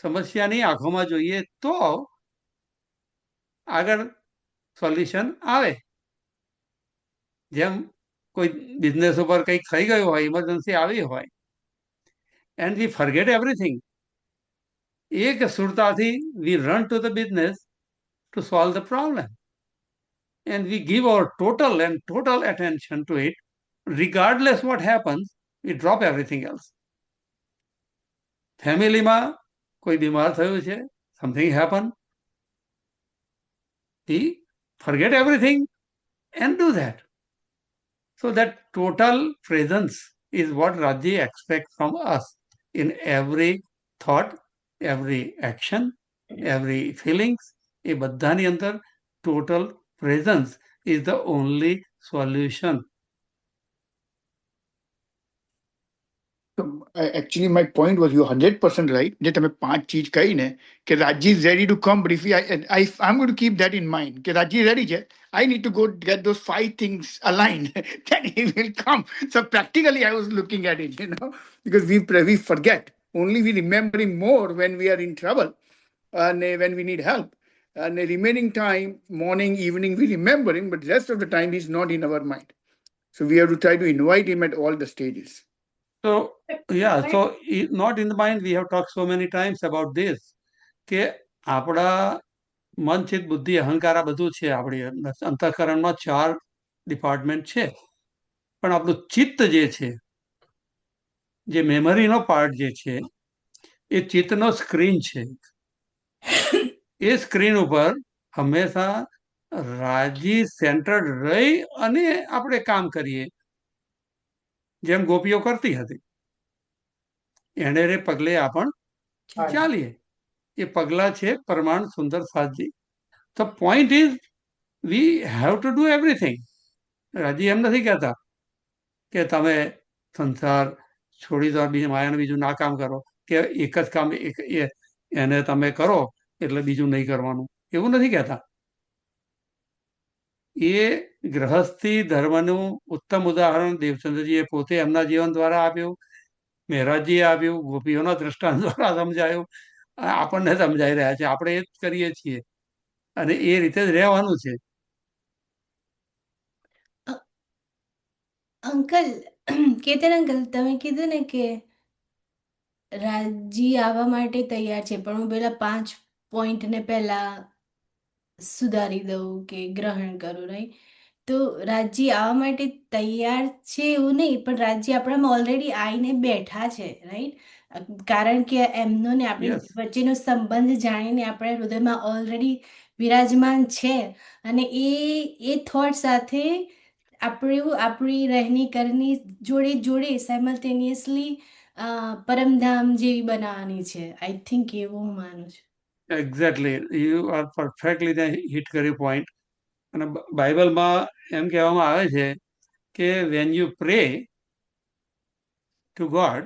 સમસ્યાની આંખોમાં જોઈએ તો આગળ સોલ્યુશન આવે. જેમ કોઈ બિઝનેસ ઉપર કંઈક થઈ ગયું હોય, ઇમરજન્સી આવી હોય, એન્ડ વી ફરગેટ એવરીથિંગ. એક સુરતાથી we run to the business to solve the problem, and we give our total attention to it. Regardless what happens, we drop everything else. ફેમિલીમાં કોઈ બીમાર થયું છે, something happen, we forget everything and do that. So that total presence is what Raji expects from us in every thought, every action, every feelings. એ બધાની અંદર total presence is the only solution. So, actually, my point was you're 100% right. જે તમે પાંચ ચીજ કહી ને કે Raji is ready to come, but if I'm going to keep that in mind, કે Raji is ready, I need to go get those 5 things aligned, then he will come. So practically, I was looking at it, because we forget. Only we remembering more when we are in trouble and when we need help. And the remaining time, morning, evening, we remember him, but the rest of the time he's not in our mind. So we have to try to invite him at all the stages. So, yeah, so not in the mind, we have talked so many times about this, કે આપણા મન, ચિત્ત, બુદ્ધિ, અહંકાર આ બધું છે આપણી અંતઃકરણમાં 4 ડિપાર્ટમેન્ટ છે. પણ આપણું ચિત્ત જે છે, જે મેમરીનો પાર્ટ જે છે, એ ચિત્તનો સ્ક્રીન છે. એ સ્ક્રીન ઉપર હંમેશા રાજી સેન્ટર્ડ રહી અને આપણે કામ કરીએ, જેમ ગોપીઓ કરતી હતી. એને રે પગલે આપણ ચાલીએ. એ પગલા છે પરમાણ સુંદર સાજી. The point is we have to do everything. રાજી એમ નથી કહેતા કે તમે સંસાર છોડી દો, માયાનું બીજું ના કામ કરો, કે એક જ કામ એને તમે કરો એટલે બીજું નહીં કરવાનું, એવું નથી કહેતા. એ ગ્રહસ્થી ધર્મનું ઉત્તમ ઉદાહરણ દેવચંદ્રજીએ પોતે એમના જીવન દ્વારા આપ્યું, મહેરાજજીએ આપ્યું, ગોપીઓના દ્રષ્ટાંત દ્વારા સમજાયું, આપણને સમજાઈ રહ્યા છે. આપણે એ જ કરીએ છીએ અને એ રીતે જ રહેવાનું છે. અંકલ, કેતન અંકલ, તમે કીધું ને કે રાજી આવવા માટે તૈયાર છે, પણ હું પેલા 5 પોઈન્ટને પહેલા સુધારી દઉં કે ગ્રહણ કરું, રાઈટ? તો રાજી આવવા માટે તૈયાર છે એવું નહીં, પણ રાજી આપણામાં ઓલરેડી આવીને બેઠા છે, રાઈટ? કારણ કે એમનો ને આપણી Yes. વચ્ચેનો સંબંધ જાણીને આપણા હૃદયમાં ઓલરેડી વિરાજમાન છે, અને એ થોટ સાથે આપણી રહેણી કરની જોડે જોડે સાયમલ્ટેનિયસલી પરમધામ જેવી બનાવવાની છે. આઈ થિંક એવું હું માનું છું. Exactly, you are perfectly hit કર્યું પોઈન્ટ. અને બાઇબલમાં એમ કહેવામાં આવે છે કે when you pray to God,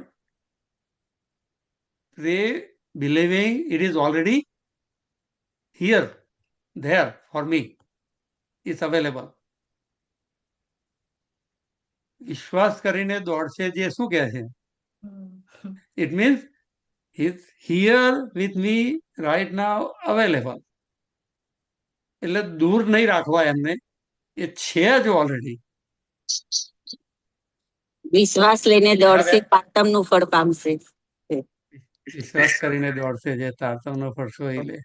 pray believing it is already here, there for me, is available. વિશ્વાસ કરીને દોડશે જે શું કહે છે It means he's here with me right now available. એટલે દૂર નહીં રાખવા એમને, એ છે જ ઓલરેડી. વિશ્વાસ લઈને દોડશે તારતમનું ફળ પામશે. વિશ્વાસ કરીને દોડશે જે તારતમનો ફળ સોઈ લે.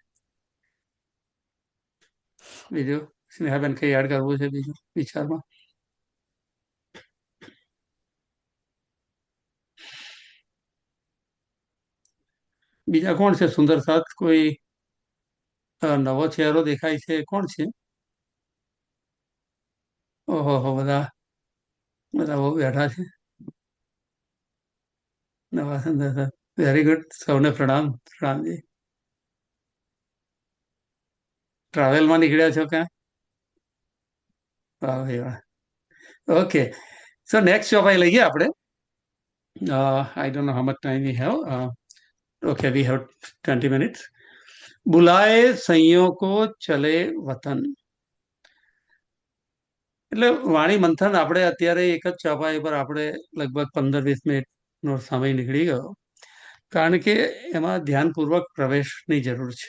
બીજું સ્નેહાબેન કઈ યાદ કરવું છે બીજું વિચારમાં? બીજા કોણ છે? સુંદર સાથ કોઈ નવો ચહેરો દેખાય છે, કોણ છે? ઓહો, બધા બધા બહુ બેઠા છે. નવા સુંદર સાથ, વેરી ગુડ. સૌને પ્રણામ. પ્રણામજી. ટ્રાવેલમાં નીકળ્યા છો ક્યાં? વાહ ભાઈ વાહ. ઓકે, સો નેક્સ્ટ ચોપાઈ લઈએ આપણે. I don't know how much time we have. Okay, we have 20 minutes. बुलाए सैयों को चले वतन. એટલે વાણી મંથન આપણે અત્યારે એક જ ચોપાઈ પર આપણે લગભગ 15-20 મિનિટનો સમય નીકળી ગયો, કારણ કે એમાં ધ્યાનપૂર્વક પ્રવેશની જરૂર છે.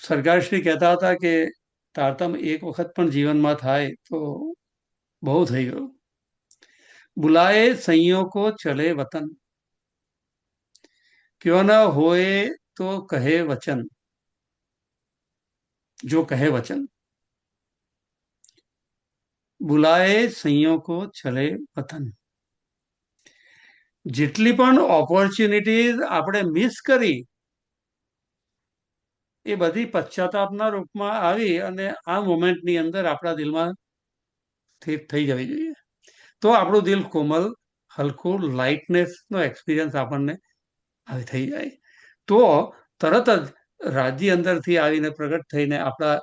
સરકારશ્રી કહેતા હતા કે તારતમ એક વખત પણ જીવનમાં થાય તો બહુ થઈ ગયું. बुलाए सैयों को चले वतन, क्यों न होए तो कहे वचन, जो कहे वचन. बुलाए सैयों को चले वतन. જેટલી પણ ઓપોર્ચ્યુનિટીઝ આપણે મિસ કરી એ બધી પશ્ચાતાપના રૂપમાં આવી અને આ મોમેન્ટની અંદર આપણા દિલમાં સ્થિત થઈ જવી જોઈએ. તો આપણું દિલ કોમલ, હલકું, લાઇટનેસનો એક્સપિરિયન્સ આપણને થઈ જાય. તો તરત જ રાજ્ય અંદરથી આવીને પ્રગટ થઈને આપણા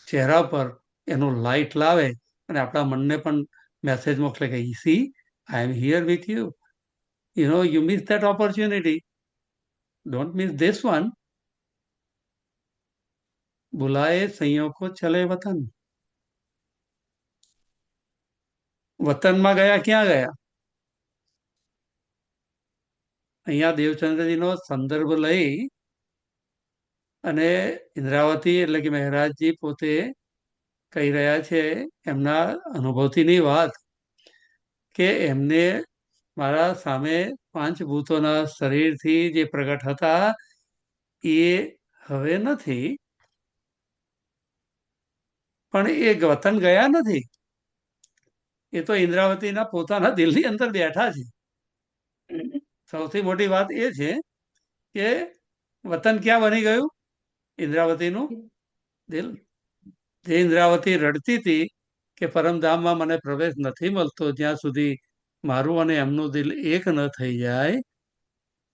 ચહેરા પર એનું લાઇટ લાવે અને આપણા મનને પણ મેસેજ મોકલે કે C, I am here with you. You know, you miss that opportunity. Don't miss this one. बुलाए सैयों को चले वतन. વતનમાં ગયા, ક્યાં ગયા? અહીંયા દેવચંદ્રજીનો સંદર્ભ લઈ અને ઇન્દ્રાવતી એટલે કે મહારાજજી પોતે કહી રહ્યા છે એમના અનુભવતીની વાત કે એમને મારા સામે પાંચભૂતોના શરીરથી જે પ્રગટ હતા એ હવે નથી, પણ એ વતન ગયા નથી. એ તો ઇન્દ્રાવતીના પોતાના દિલની અંદર બેઠા છે. સૌથી મોટી વાત એ છે કે વતન ક્યાં બની ગયું? ઇન્દ્રાવતીનું દિલ. જે ઇન્દ્રાવતી રડતી હતી કે પરમધામમાં મને પ્રવેશ નથી મળતો, જ્યાં સુધી મારું અને એમનું દિલ એક ન થઈ જાય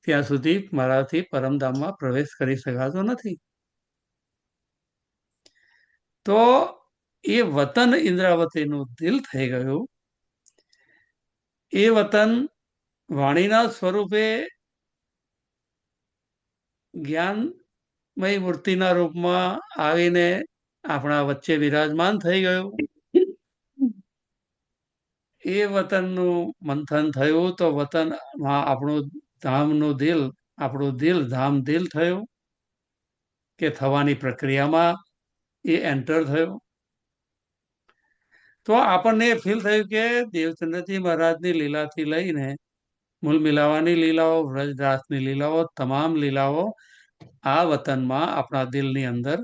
ત્યાં સુધી મારાથી પરમધામમાં પ્રવેશ કરી શકાતો નથી. તો એ વતન ઇન્દ્રાવતીનું દિલ થઈ ગયું. એ વતન વાણીના સ્વરૂપે જ્ઞાનમય મૂર્તિના રૂપમાં આવીને આપણા વચ્ચે વિરાજમાન થઈ ગયું. એ વતનનું મંથન થયું તો વતનમાં આપણું ધામનું દિલ, આપણું દિલ ધામ દિલ થયું કે થવાની પ્રક્રિયામાં એ એન્ટર થયું. તો આપણને ફીલ થયું કે દેવચંદ્રજી મહારાજની લીલાથી લઈને મૂલ મિલાવાની લીલાઓ, વ્રજરાસની લીલાઓ, તમામ લીલાઓ આ વતનમાં આપણા દિલની અંદર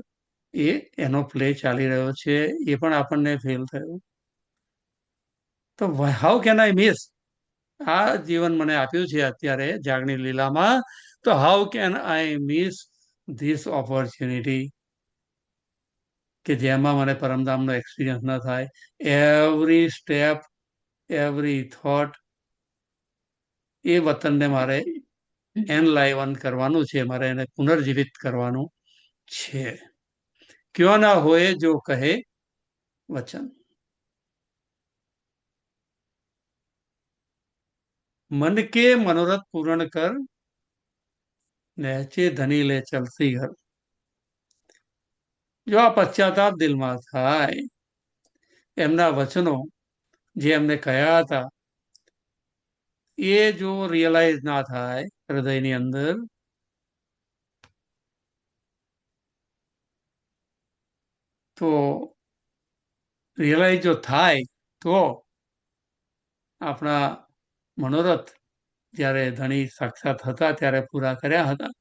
એનો પ્લે ચાલી રહ્યો છે, એ પણ આપણને ફીલ થયું. તો હાઉ કેન આઈ મિસ? આ જીવન મને આપ્યું છે અત્યારે જાગની લીલામાં, તો how can I miss this opportunity કે જેમાં મને પરમધામનો એક્સપિરિયન્સ ન થાય. એવરી સ્ટેપ, એવરી થોટ એ વતનને મારે એનલાઇવન કરવાનું છે, મારે એને પુનર્જીવિત કરવાનું છે. ક્યો ના હોય જો કહે વચન. मन के मनोरथ पूर्ण कर, नहचे धनी ले चलती घर. જો આ પશ્ચાતાપ દિલમાં થાય, એમના વચનો જે એમને કહ્યા હતા એ જો રિયલાઇઝ ના થાય હૃદયની અંદર, તો રિયલાઇઝ જો થાય તો આપણા મનોરથ જ્યારે ધણી સાક્ષાત હતા ત્યારે પૂરા કર્યા હતા.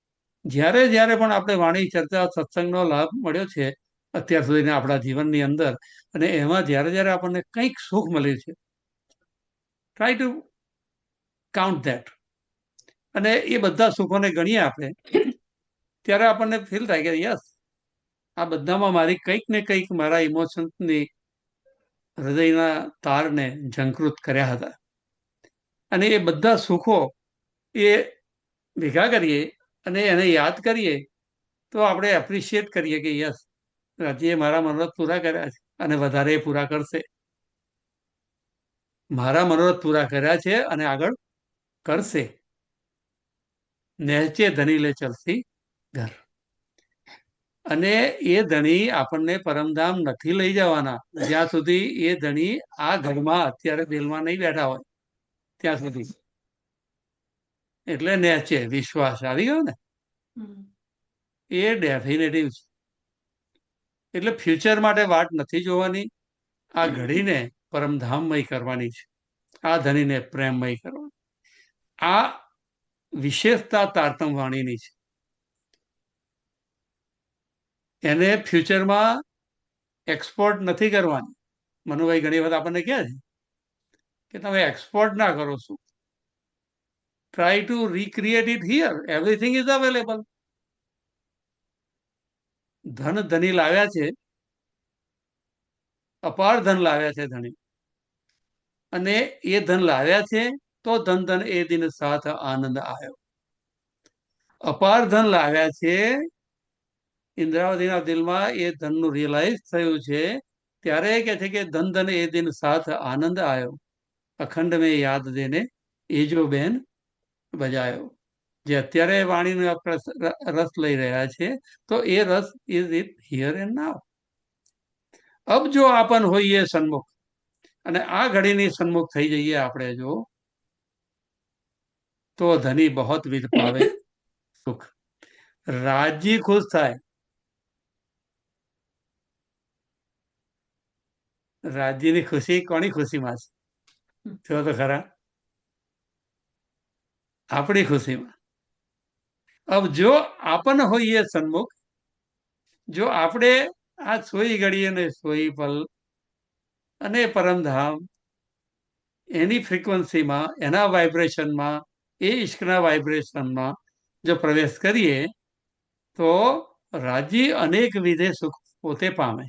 જ્યારે જ્યારે પણ આપણે વાણી ચર્ચા સત્સંગનો લાભ મળ્યો છે અત્યાર સુધીના આપણા જીવનની અંદર, અને એમાં જ્યારે જ્યારે આપણને કંઈક સુખ મળ્યું છે, ટ્રાય ટુ કાઉન્ટ ધેટ, અને એ બધા સુખોને ગણીએ આપણે, ત્યારે આપણને ફીલ થાય કે યસ, આ બધામાં મારી કંઈક ને કંઈક મારા ઇમોશન્સની હૃદયના તારને ઝંકૃત કર્યા હતા. અને એ બધા સુખો એ ભેગા કરીએ અને એને યાદ કરીએ તો આપણે એપ્રિશિએટ કરીએ કે યસ, રાજ્યએ મારા મનોરથ પૂરા કર્યા છે અને વધારે પૂરા કરશે. મારા મનોરથ પૂરા કર્યા છે અને આગળ કરશે. નહેચે ધની લે ચલસી ઘર. અને એ ધણી આપણને પરમધામ નથી લઈ જવાના જ્યાં સુધી એ ધણી આ ઘરમાં અત્યારે દિલમાં નહીં બેઠા હોય ત્યાં સુધી. એટલે નહેચે વિશ્વાસ આવી ગયો ને, એ ડેફિનેટિવ છે. એટલે ફ્યુચર માટે વાટ નથી જોવાની, આ ઘડીને પરમધામમય કરવાની છે, આ ધનીને પ્રેમમય કરવાની. આ વિશેષતા તારતમ વાણીની છે. એને ફ્યુચરમાં એક્સપોર્ટ નથી કરવાની. મનુભાઈ ઘણી વખત આપણને કહે છે કે તમે એક્સપોર્ટ ના કરો છો, try to recreate it here, everything is available. ધન ધની લાવ્યા છે, અપાર ધન લાવ્યા છે ધણી, અને એ ધન લાવ્યા છે તો ધન ધન એ દિન સાથ આનંદ આવ્યો. અપાર ધન લાવ્યા છે, ઇન્દ્રાવતીના દિલમાં એ ધનનું રિયલાઇઝ થયું છે ત્યારે કહે છે કે ધન ધન એ દિન સાથ આનંદ આવ્યો, અખંડ મેં યાદ દેને એ જો બેન બજાયો. જે અત્યારે વાણીનો રસ લઈ રહ્યા છે તો એ રસ is it here and now. અબ જો આપન હોઈએ સન્મુખ, અને આ ઘડીની સન્મુખ થઈ જઈએ આપણે જો, તો ધની બહોત વિધ પાવે સુખ. રાજી ખુશ થાય. રાજ્યની ખુશી કોની ખુશીમાં છે? જો તો ખરા, આપણી ખુશીમાં. અબ જો આપન હોઈએ સન્મુખ, જો આપણે આ સોઈ ઘડી અને સોઈ પલ અને પરમધામ એની ફ્રીક્વન્સીમાં, એના વાઇબ્રેશનમાં, એ ઈશ્કના વાઇબ્રેશનમાં જો પ્રવેશ કરીએ તો રાજી અનેક વિધે સુખ પોતે પામે.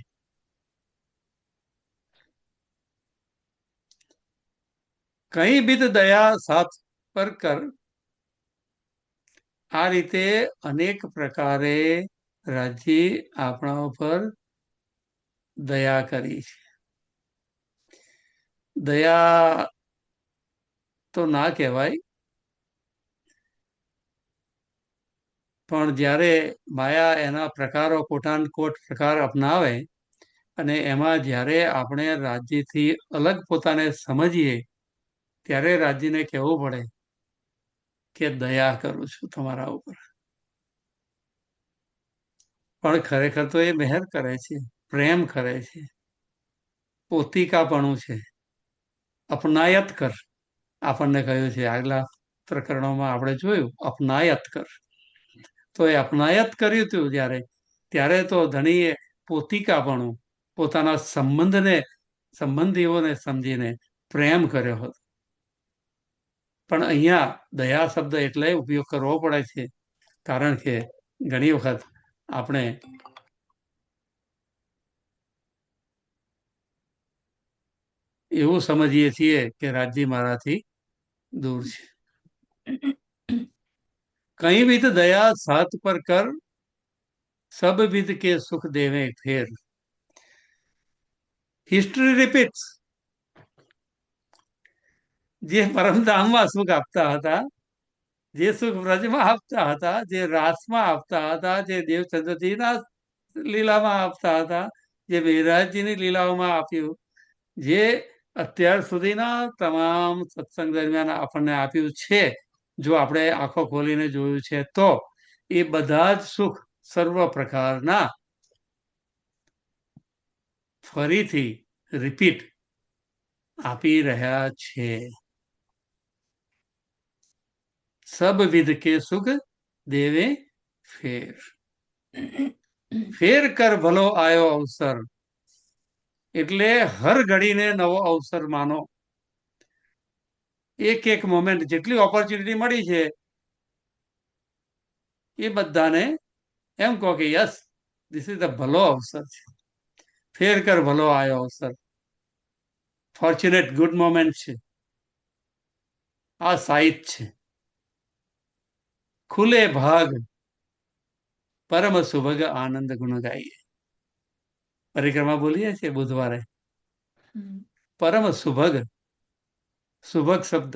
કઈ બીત દયા સાથ પર કર. આ રીતે અનેક પ્રકારે રાજી આપણા ઉપર દયા કરી છે. દયા તો ના કહેવાય, પણ જ્યારે માયા એના પ્રકારો કોટાન કોટ પ્રકાર અપનાવે અને એમાં જ્યારે આપણે રાજ્યથી અલગ પોતાને સમજીએ ત્યારે રાજ્યને કહેવું પડે કે દયા કરું છું તમારા ઉપર. પણ ખરેખર તો એ મહેર કરે છે, પ્રેમ કરે છે, પોતિકાપણું છે. અપનાયત કર આપણને કહ્યું છે, આગલા પ્રકરણોમાં આપણે જોયું અપનાયત કર. તો એ અપનાયત કર્યું હતું ત્યારે તો ધણીએ પોતિકાપણું, પોતાના સંબંધીઓને સમજીને પ્રેમ કર્યો હતો. પણ અહીંયા દયા શબ્દ એટલે ઉપયોગ કરવો પડે છે કારણ કે ઘણી વખત આપણે એવું સમજીએ છીએ કે રાજ્ય મારાથી દૂર છે. કઈ વિધ દયા સાત પર કર, સબ વિધ કે સુખ દેવે ફેર. History repeats. જે પરમધામમાં સુખ આપતા હતા, જે સુખ વ્રજમાં આપતા હતા, જે રાસમાં આપતા હતા, જે દેવચંદ્રજીના લીલામાં આપતા હતા, જે બિરાજજીની લીલાઓમાં આપ્યું, જે અત્યાર સુધીના તમામ સત્સંગ દરમિયાન આપણને આપ્યું છે, જો આપણે આંખો ખોલીને જોયું છે તો એ બધા જ સુખ સર્વ પ્રકારના ફરીથી રિપીટ આપી રહ્યા છે. સબ વિધ કે સુખ દેવે ફેર, ફેર કર ભલો આયો અવસર, એટલે હર ઘડીને નવો અવસર માનો. એક એક મોમેન્ટ જેટલી ઓપોર્ચ્યુનિટી મળી છે એ બધાને એમ કહો કે યસ ધીસ ઇઝ ધ ભલો અવસર છે. ફેર કર ભલો આયો અવસર, ફોર્ચ્યુનેટ ગુડ મોમેન્ટ છે, આ સાહિત છે. ખુલે ભાગ પરમ સુભગ આનંદ ગુણ ગાઈએ. પરિક્રમા બોલીએ છીએ બુધવારે. પરમ સુભગ, સુભગ શબ્દ,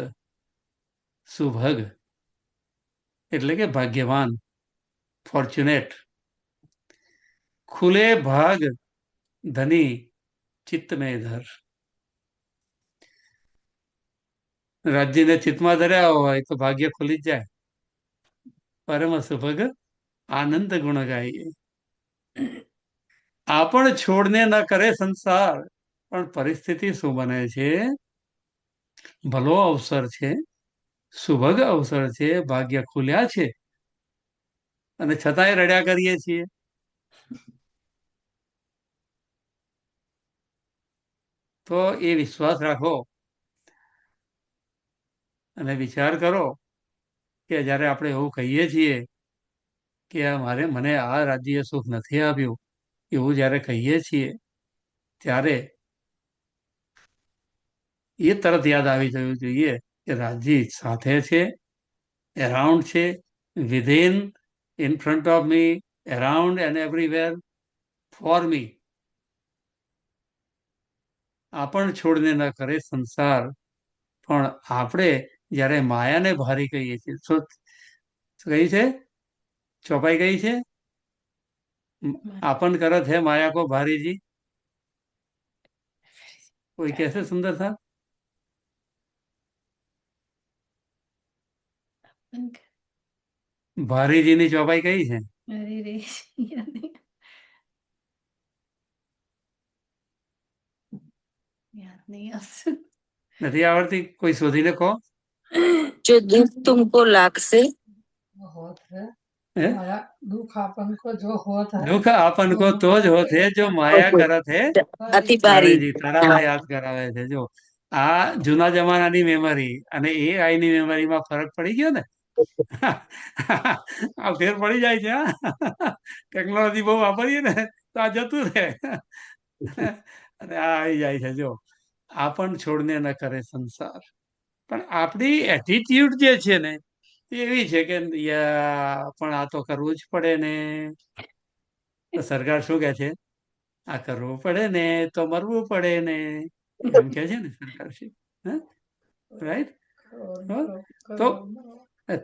સુભગ એટલે કે ભાગ્યવાન, ફોર્ચ્યુનેટ. ખુલે ભાગ ધની ચિત્ત में धर, રાજ્યને ચિત્તમાં ધર્યા હોય તો ભાગ્ય ખુલી જ જાય. પરમ સુભગ આનંદ ગુણ ગાઈએ. આપણ છોડને ન કરે સંસાર, પણ પરિસ્થિતિ શું બને છે, ભલો અવસર છે, સુભગ અવસર છે, ભાગ્ય ખુલ્યા છે અને છતાંય રડ્યા કરીએ છીએ. તો એ વિશ્વાસ રાખો અને વિચાર કરો કે જ્યારે આપણે એવું કહીએ છીએ કે મને આ રાજ્ય સુખ નથી આપ્યું, એવું જ્યારે કહીએ છીએ ત્યારે એ તરત યાદ આવી જવું જોઈએ કે રાજ્ય સાથે છે, એરાઉન્ડ છે, within, in front of me, around and everywhere, for me. આપણ છોડને ન કરે સંસાર, પણ આપણે જ્યારે માયાને ભારી કહીએ છીએ, શું કઈ છે ચોપાઈ કઈ છે, આપણ કરત હે માયા કો ભારીજી. કોઈ કહેશે સુંદર સાહેબ? ભારીજીની ચોપાઈ કઈ છે? અરે રે યાદ નહીં આવતું. નથી આવડતી? કોઈ શોધીને કહો. जो दुख तुमको लागसे दुख आपन को तो જ હોત હે જો માયા કરત હે अति भारी। ભારીજી. તારામાં યાદ કરાવે છે. જો આ જૂના જમાનાની મેમરી અને એ આઈની મેમરીમાં ફરક પડી ગયો ને. આ ફેર પડી જાય છે. ટેકનોલોજી બહુ વાપરીએ ને તો આ જતું રહે અને આ આવી જાય છે. જો આપણ છોડને ન કરે સંસાર, પણ આપણી એટીટ્યુડ જે છે ને એવી છે કે પણ આ તો કરવું જ પડે ને. તો સરકાર શું કે છે? આ કરવું પડે ને તો મરવું પડે ને, એમ કે છે ને સરકાર શ્રી. राइट? तो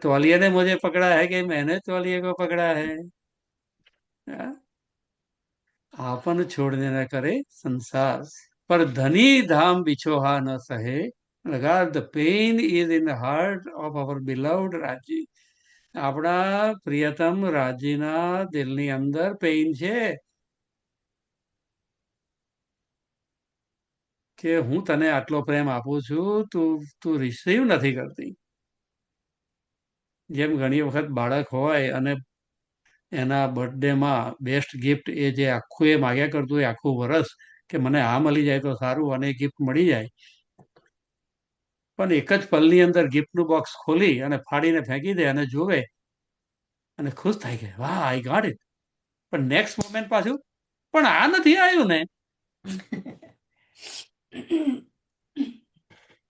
तौलिया ने मुझे पकड़ा है कि मैंने तौलिया को पकड़ा है. आपन छोड़ने न करे संसार, पर धनी धाम बिछोहा न सहे, regard the pain is in the heart of our beloved Raji. આપણા પ્રિયતમ રાજીના દિલની અંદર પેઇન છે કે હું તને આટલો પ્રેમ આપું છું, તું રિસીવ નથી કરતી. જેમ ઘણી વખત બાળક હોય અને એના બર્થડેમાં બેસ્ટ ગિફ્ટ એ જે આખું એ માગ્યા કરતું હોય આખું વરસ કે મને આ મળી જાય તો સારું, અને ગિફ્ટ મળી જાય, પણ એક જ પલની અંદર ગિફ્ટનું બોક્સ ખોલી અને ફાડીને ફેંકી દે અને જોવે અને ખુશ થાય કે વાહ આઈ ગોટ ઇટ. પણ નેક્સ્ટ મોમેન્ટ પાછું પણ આ નથી આવ્યું ને.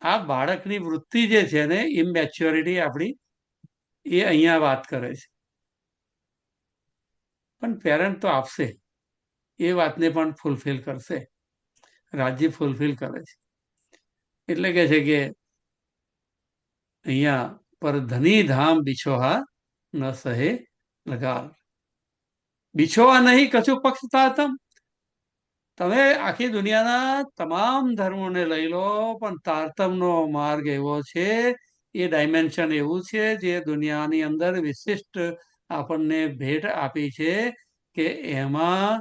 આ બાળકની વૃત્તિ જે છે ને, ઇમેચ્યોરિટી આપણી, એ અહીંયા વાત કરે છે. પણ પેરેન્ટ તો આપશે, એ વાતને પણ ફૂલફિલ કરશે. રાજ્ય ફૂલફિલ કરે છે. એટલે કે છે કે અહીંયા પર ધની ધામ બિછોહા ન સહે લગાર. બિછોવા નહીં કછું પક્ષ તાતમ, તમે આખી દુનિયાના તમામ ધર્મોને લઈ લો, પણ તારતમનો માર્ગ એવો છે, એ ડાયમેન્શન એવું છે જે દુનિયાની અંદર વિશિષ્ટ આપણને ભેટ આપી છે કે એમાં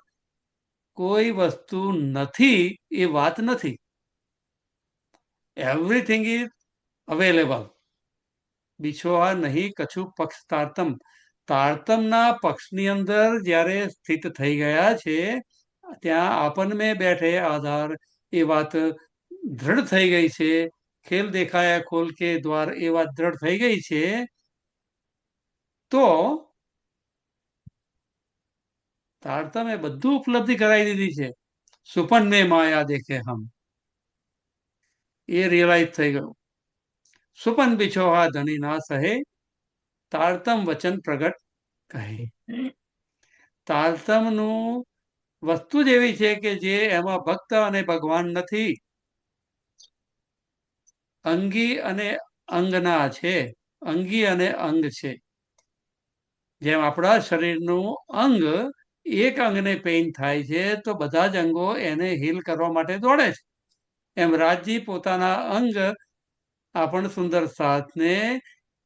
કોઈ વસ્તુ નથી એ વાત નથી. Everything is available. બિછોઆ નહીં કછું પક્ષ તારતમ. તારતમના પક્ષની અંદર જ્યારે સ્થિત થઈ ગયા છે, ત્યાં આપણને બેઠે આધાર એ વાત દ્રઢ થઈ ગઈ છે. ખેલ દેખાયા ખોલ કે દ્વાર એ વાત દ્રઢ થઈ ગઈ છે. તો તારતમે બધું ઉપલબ્ધિ કરાવી દીધી છે. સુપન મેં માયા દેખે હમ, એ રિયલાઇઝ થઈ ગયું. સુપન બિછોહા ધની ના સહે, તારતમ વચન પ્રગટ કહે. તારતમનું વસ્તુ જ એવી છે કે જે એમાં ભક્ત અને ભગવાન નથી, અંગી અને અંગના છે. અંગી અને અંગ છે. જેમ આપણા શરીરનું અંગ એક અંગને પેઇન થાય છે તો બધા જ અંગો એને હીલ કરવા માટે દોડે છે. એમ રાજજી પોતાના અંગ આપણ સુંદર સાથને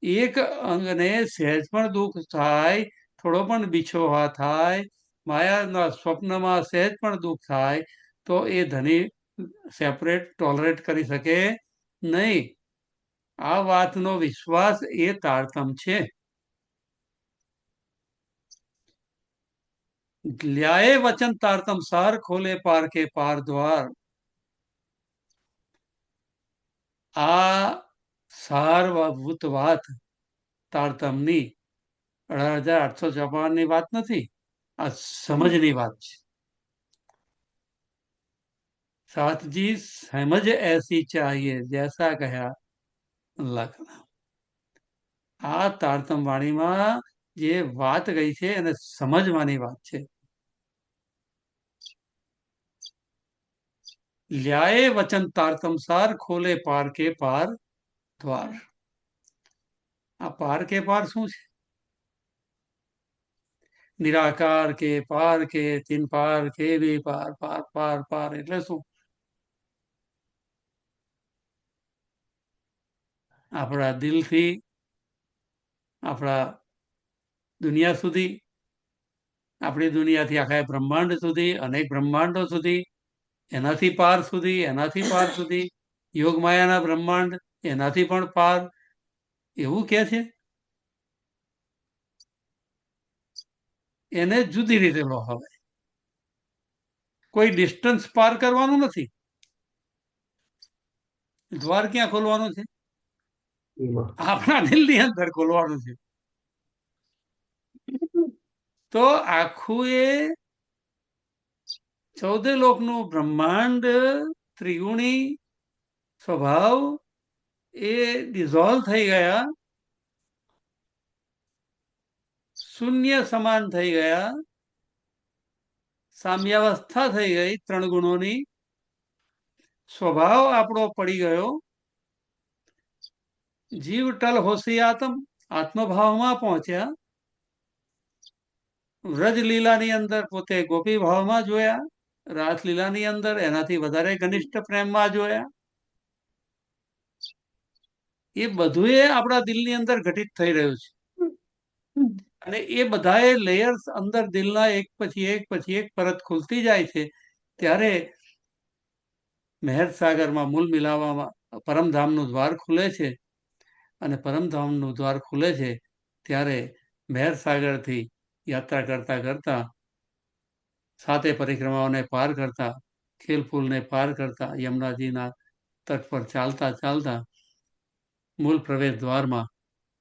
એક અંગને સહેજ પણ દુઃખ થાય, થોડો પણ બિછોહા થાય, માયાના સ્વપ્નમાં સહેજ પણ દુઃખ થાય તો એ ધની સેપરેટ ટોલરેટ કરી શકે નહીં. આ વાતનો વિશ્વાસ એ તારતમ છે. લ્યાએ વચન તારતમ સાર, ખોલે પાર કે પાર દ્વાર. આ સારભૂત વાત તારતમની 18,854 ની વાત નથી, આ સમજની વાત છે. સાતજી સમજ એસી ચાહીએ જૈસા કહ્યા લખના. આ તારતમ વાણીમાં જે વાત ગઈ છે એને સમજવાની વાત છે. લ્યાએ વચન તારતમ સાર, ખોલે પાર કે પાર દ્વાર. આ પાર કે પાર શું છે? નિરાકાર કે પાર કે તીન પાર કે બે પાર, પાર પાર પાર એટલે શું? આપણા દિલથી આપણા દુનિયા સુધી, આપણી દુનિયાથી આખા બ્રહ્માંડ સુધી, અનેક બ્રહ્માંડો સુધી, એનાથી પાર સુધી, એનાથી પાર સુધી, યોગ માયાના બ્રહ્માંડ એનાથી પણ પાર, એવું કે છે. એને જુદી રીતે લો. હવે કોઈ ડિસ્ટન્સ પાર કરવાનું નથી. દ્વાર ક્યાં ખોલવાનું છે? આપણા દિલની અંદર ખોલવાનું છે. તો આખું એ 14 લોકનું બ્રહ્માંડ ત્રિગુણી સ્વભાવ એ ડિઝોલ્વ થઈ ગયા, શૂન્ય સમાન થઈ ગયા, સામ્યાવસ્થા થઈ ગઈ, 3 ગુણોની સ્વભાવ આપણો પડી ગયો. જીવ ટલ હોશી આત્મભાવમાં પહોંચ્યા. વ્રજલીલાની અંદર પોતે ગોપી ભાવમાં જોયા, રાસલીલાની અંદર એનાથી વધારે ઘનિષ્ઠ પ્રેમમાં જોયા. એ બધું આપણા દિલની અંદર ઘટિત થઈ રહ્યું છે. અને એ બધા લેયર્સ અંદર દિલના એક પછી એક પરત ખુલતી જાય છે. ત્યારે મહેર સાગરમાં મૂલ મિલાવવામાં પરમધામનું દ્વાર ખુલે છે. અને પરમધામનું દ્વાર ખુલે છે ત્યારે મહેર સાગરથી યાત્રા કરતા કરતા, 7 પરિક્રમાઓને પાર કરતા, ખેલફૂલને પાર કરતા, યમુનાજીના તટ પર ચાલતા ચાલતા મૂળ પ્રવેશ દ્વારમાં,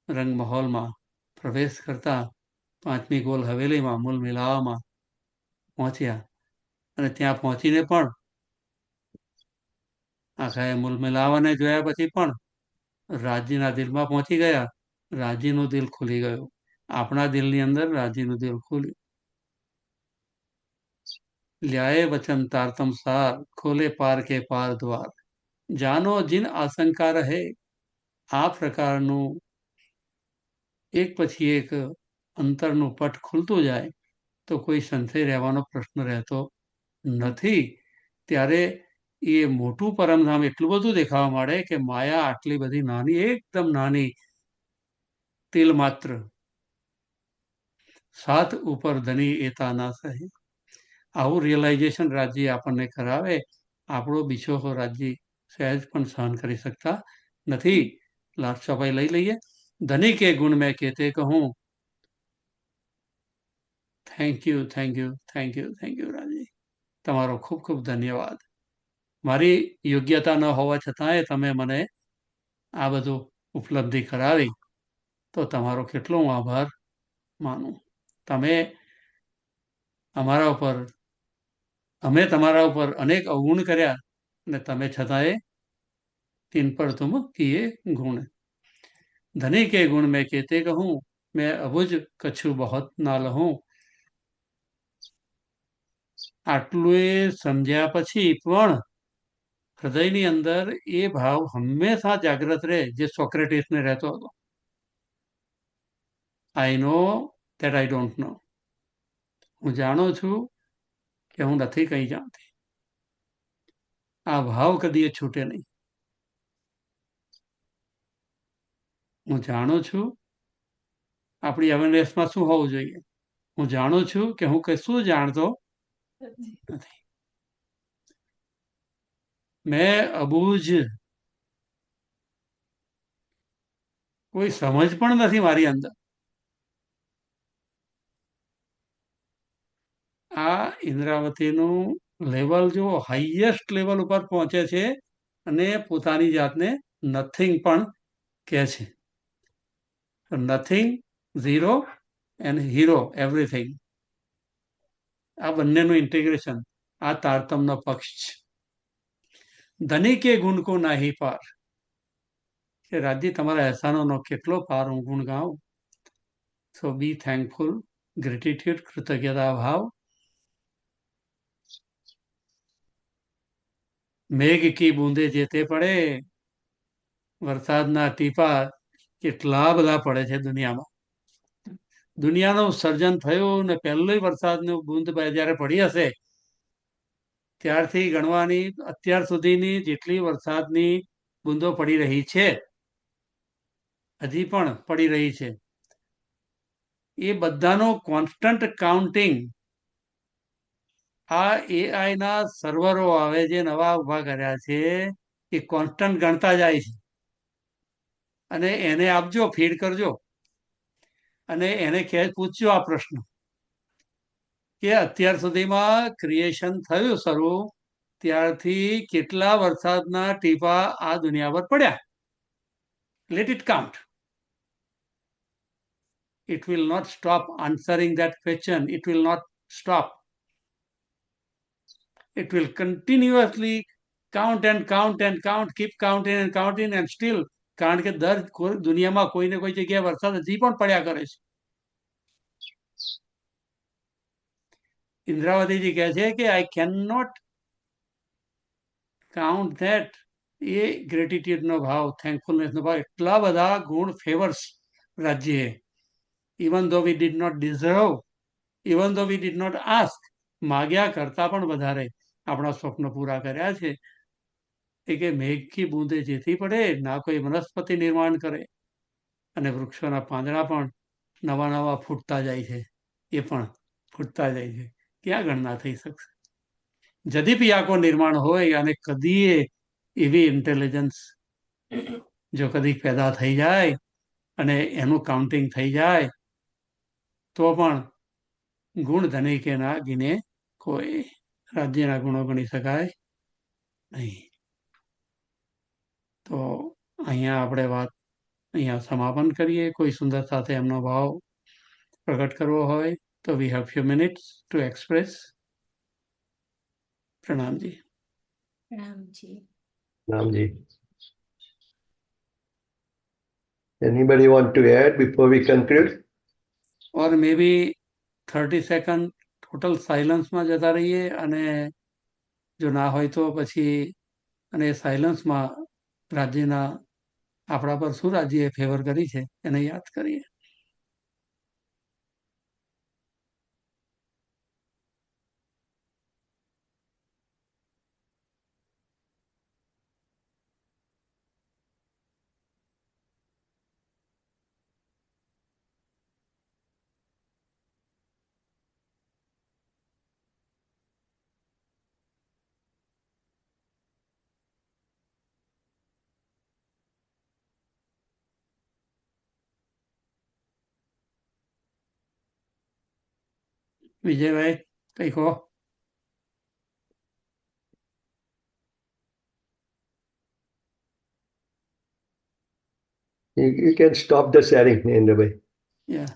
રંગમહોલમાં પ્રવેશ કરતા 5મી ગોલ હવેલીમાં મૂળ મિલાવામાં પહોંચ્યા. અને ત્યાં પહોંચીને પણ આખા મૂળ મિલાવાને જોયા પછી પણ રાજીના દિલમાં પહોંચી ગયા. રાજીનું દિલ ખુલી ગયું. આપણા દિલની અંદર રાજીનું દિલ ખુલ્યું. લ્યાએ વચન તારતમ સાર, ખોલે પાર કે પાર દ્વાર. જાનો જીન આશંકા રહે. આ પ્રકારનું એક પછી એક અંતરનું પટ ખુલતું જાય તો કોઈ સંશય રહેવાનો પ્રશ્ન રહેતો નથી. ત્યારે એ મોટું પરમધામ એટલું બધું દેખાવા માંડે કે માયા આટલી બધી નાની, એકદમ નાની, તિલ માત્ર, સાત ઉપર ધની એતા ના સહી. આવું રિયલાઇઝેશન રાજ્ય આપણને કરાવે. આપણો બિછોહો રાજ્ય સહેજ પણ સહન કરી શકતા નથી. લાસ્ટ સફાઈ લઈ લઈએ. ધની કે ગુણ મેં કહેતે કહું. Thank you, thank you, thank you, thank you Rajji. તમારો ખૂબ ખૂબ ધન્યવાદ. મારી યોગ્યતા ન હોવા છતાંય તમે મને આ બધું ઉપલબ્ધિ કરાવી, તો તમારો કેટલો હું આભાર માનું. તમે અમારા ઉપર, અમે તમારા ઉપર અનેક અવગુણ કર્યા, અને તમે છતાંય તીન પર તુમ કિએ ગુણ. ધની કે ગુણ મેં કહેતે કહું, મેં અબુજ કછું બહોત ના લહું. આટલું એ સમજ્યા પછી પણ હૃદયની અંદર એ ભાવ હંમેશા જાગ્રત રહે જે સોક્રેટિસને રહેતો હતો. આઈ નો દેટ આઈ ડોન્ટ નો. હું જાણું છું કે હું નથી કંઈ જાણતી. આ ભાવ કદી છૂટે નહીં. હું જાણું છું આપણી અવેરનેસમાં શું હોવું જોઈએ. હું જાણું છું કે હું કશું જાણતો નથી. મેં અબૂજ, કોઈ સમજ પણ નથી મારી અંદર. આ ઇન્દ્રાવતીનું લેવલ જો હાઈએસ્ટ લેવલ ઉપર પહોંચે છે, અને પોતાની જાતને નથિંગ પણ કહે છે. Nothing, zero and hero, everything. આ બંનેનું ઇન્ટિગ્રેશન, આ તારતમનો પક્ષ છે. ધની કે ગુણ કો નાહી પાર. કે રાજ્ય તમારા અહેસાનોનો કેટલો પાર હું ગુણ ગાઉં. સો બી થેન્કફુલ, ગ્રેટિટ્યુડ, કૃતજ્ઞતા ભાવ. મેઘ કી બૂંદે જેતે પડે. વરસાદના ટીપા કેટલા બધા પડે છે દુનિયામાં. દુનિયાનું સર્જન થયું ને પહેલી વરસાદનું બૂંદ જ્યારે પડી હશે, ત્યારથી ગણવાની અત્યાર સુધીની જેટલી વરસાદની બૂંદો પડી રહી છે, હજી પણ પડી રહી છે, એ બધાનો કોન્સ્ટન્ટ કાઉન્ટિંગ આ એઆઈના સર્વરો આવે જે નવા ઉભા કર્યા છે, એ કોન્સ્ટન્ટ ગણતા જાય છે. અને એને આપજો, ફીડ કરજો, અને એને પૂછજો આ પ્રશ્ન કે અત્યાર સુધીમાં ક્રિએશન થયું શરૂ ત્યારથી કેટલા વરસાદના ટીપા આ દુનિયા પર પડ્યા. Let it count. It will not stop answering that question. It will not stop. It will continuously count and count and count, keep counting and counting, and still, કારણ કે દુનિયામાં કોઈ ને કોઈ જગ્યાએ વરસાદ હજી પણ પડ્યા કરે છે. ઇન્દ્રાવતીજી કહે છે કે I can not count that. એ ગ્રેટિટ્યુડનો ભાવ, થેન્કફુલનેસનો ભાવ, એટલા બધા ગુણ ફેવર્સ રાજ્યએ. Even though we did not deserve, even though we did not ask. માગ્યા કરતા પણ વધારે આપણા સ્વપ્ન પૂરા કર્યા છે. એ કે મેઘથી બૂંદે જેથી પડે, ના કોઈ વનસ્પતિ નિર્માણ કરે, અને વૃક્ષોના પાંદડા પણ નવા નવા ફૂટતા જાય છે. એ પણ ફૂટતા જાય છે. ક્યાં ગણના થઈ શકશે. જદીપી આખો નિર્માણ હોય, અને કદીએ એવી ઇન્ટેલિજન્સ જો કદી પેદા થઈ જાય અને એનું કાઉન્ટિંગ થઈ જાય, તો પણ ગુણ ધની કે ના ગીને કોઈ. રાજ્યના ગુણો ગણી શકાય નહીં. તો અહીંયા આપણે વાત અહીંયા સમાપન કરીએ. કોઈ સુંદર સાથે એમનો ભાવ પ્રગટ કરવો હોય તો we have few minutes to express. પ્રણામજી. Ramji. Namji. Anybody want to add before we conclude? Or may be 30 second total સાયલન્સમાં જતા રહીએ, અને જો ના હોય તો પછી અને સાયલન્સમાં રાજ્યના આપણા પર શું રાજ્યએ ફેવર કરી છે એને યાદ કરીએ. વિજયભાઈ કઈ કહો. You can stop the sharing, Nendra bhai. Yeah.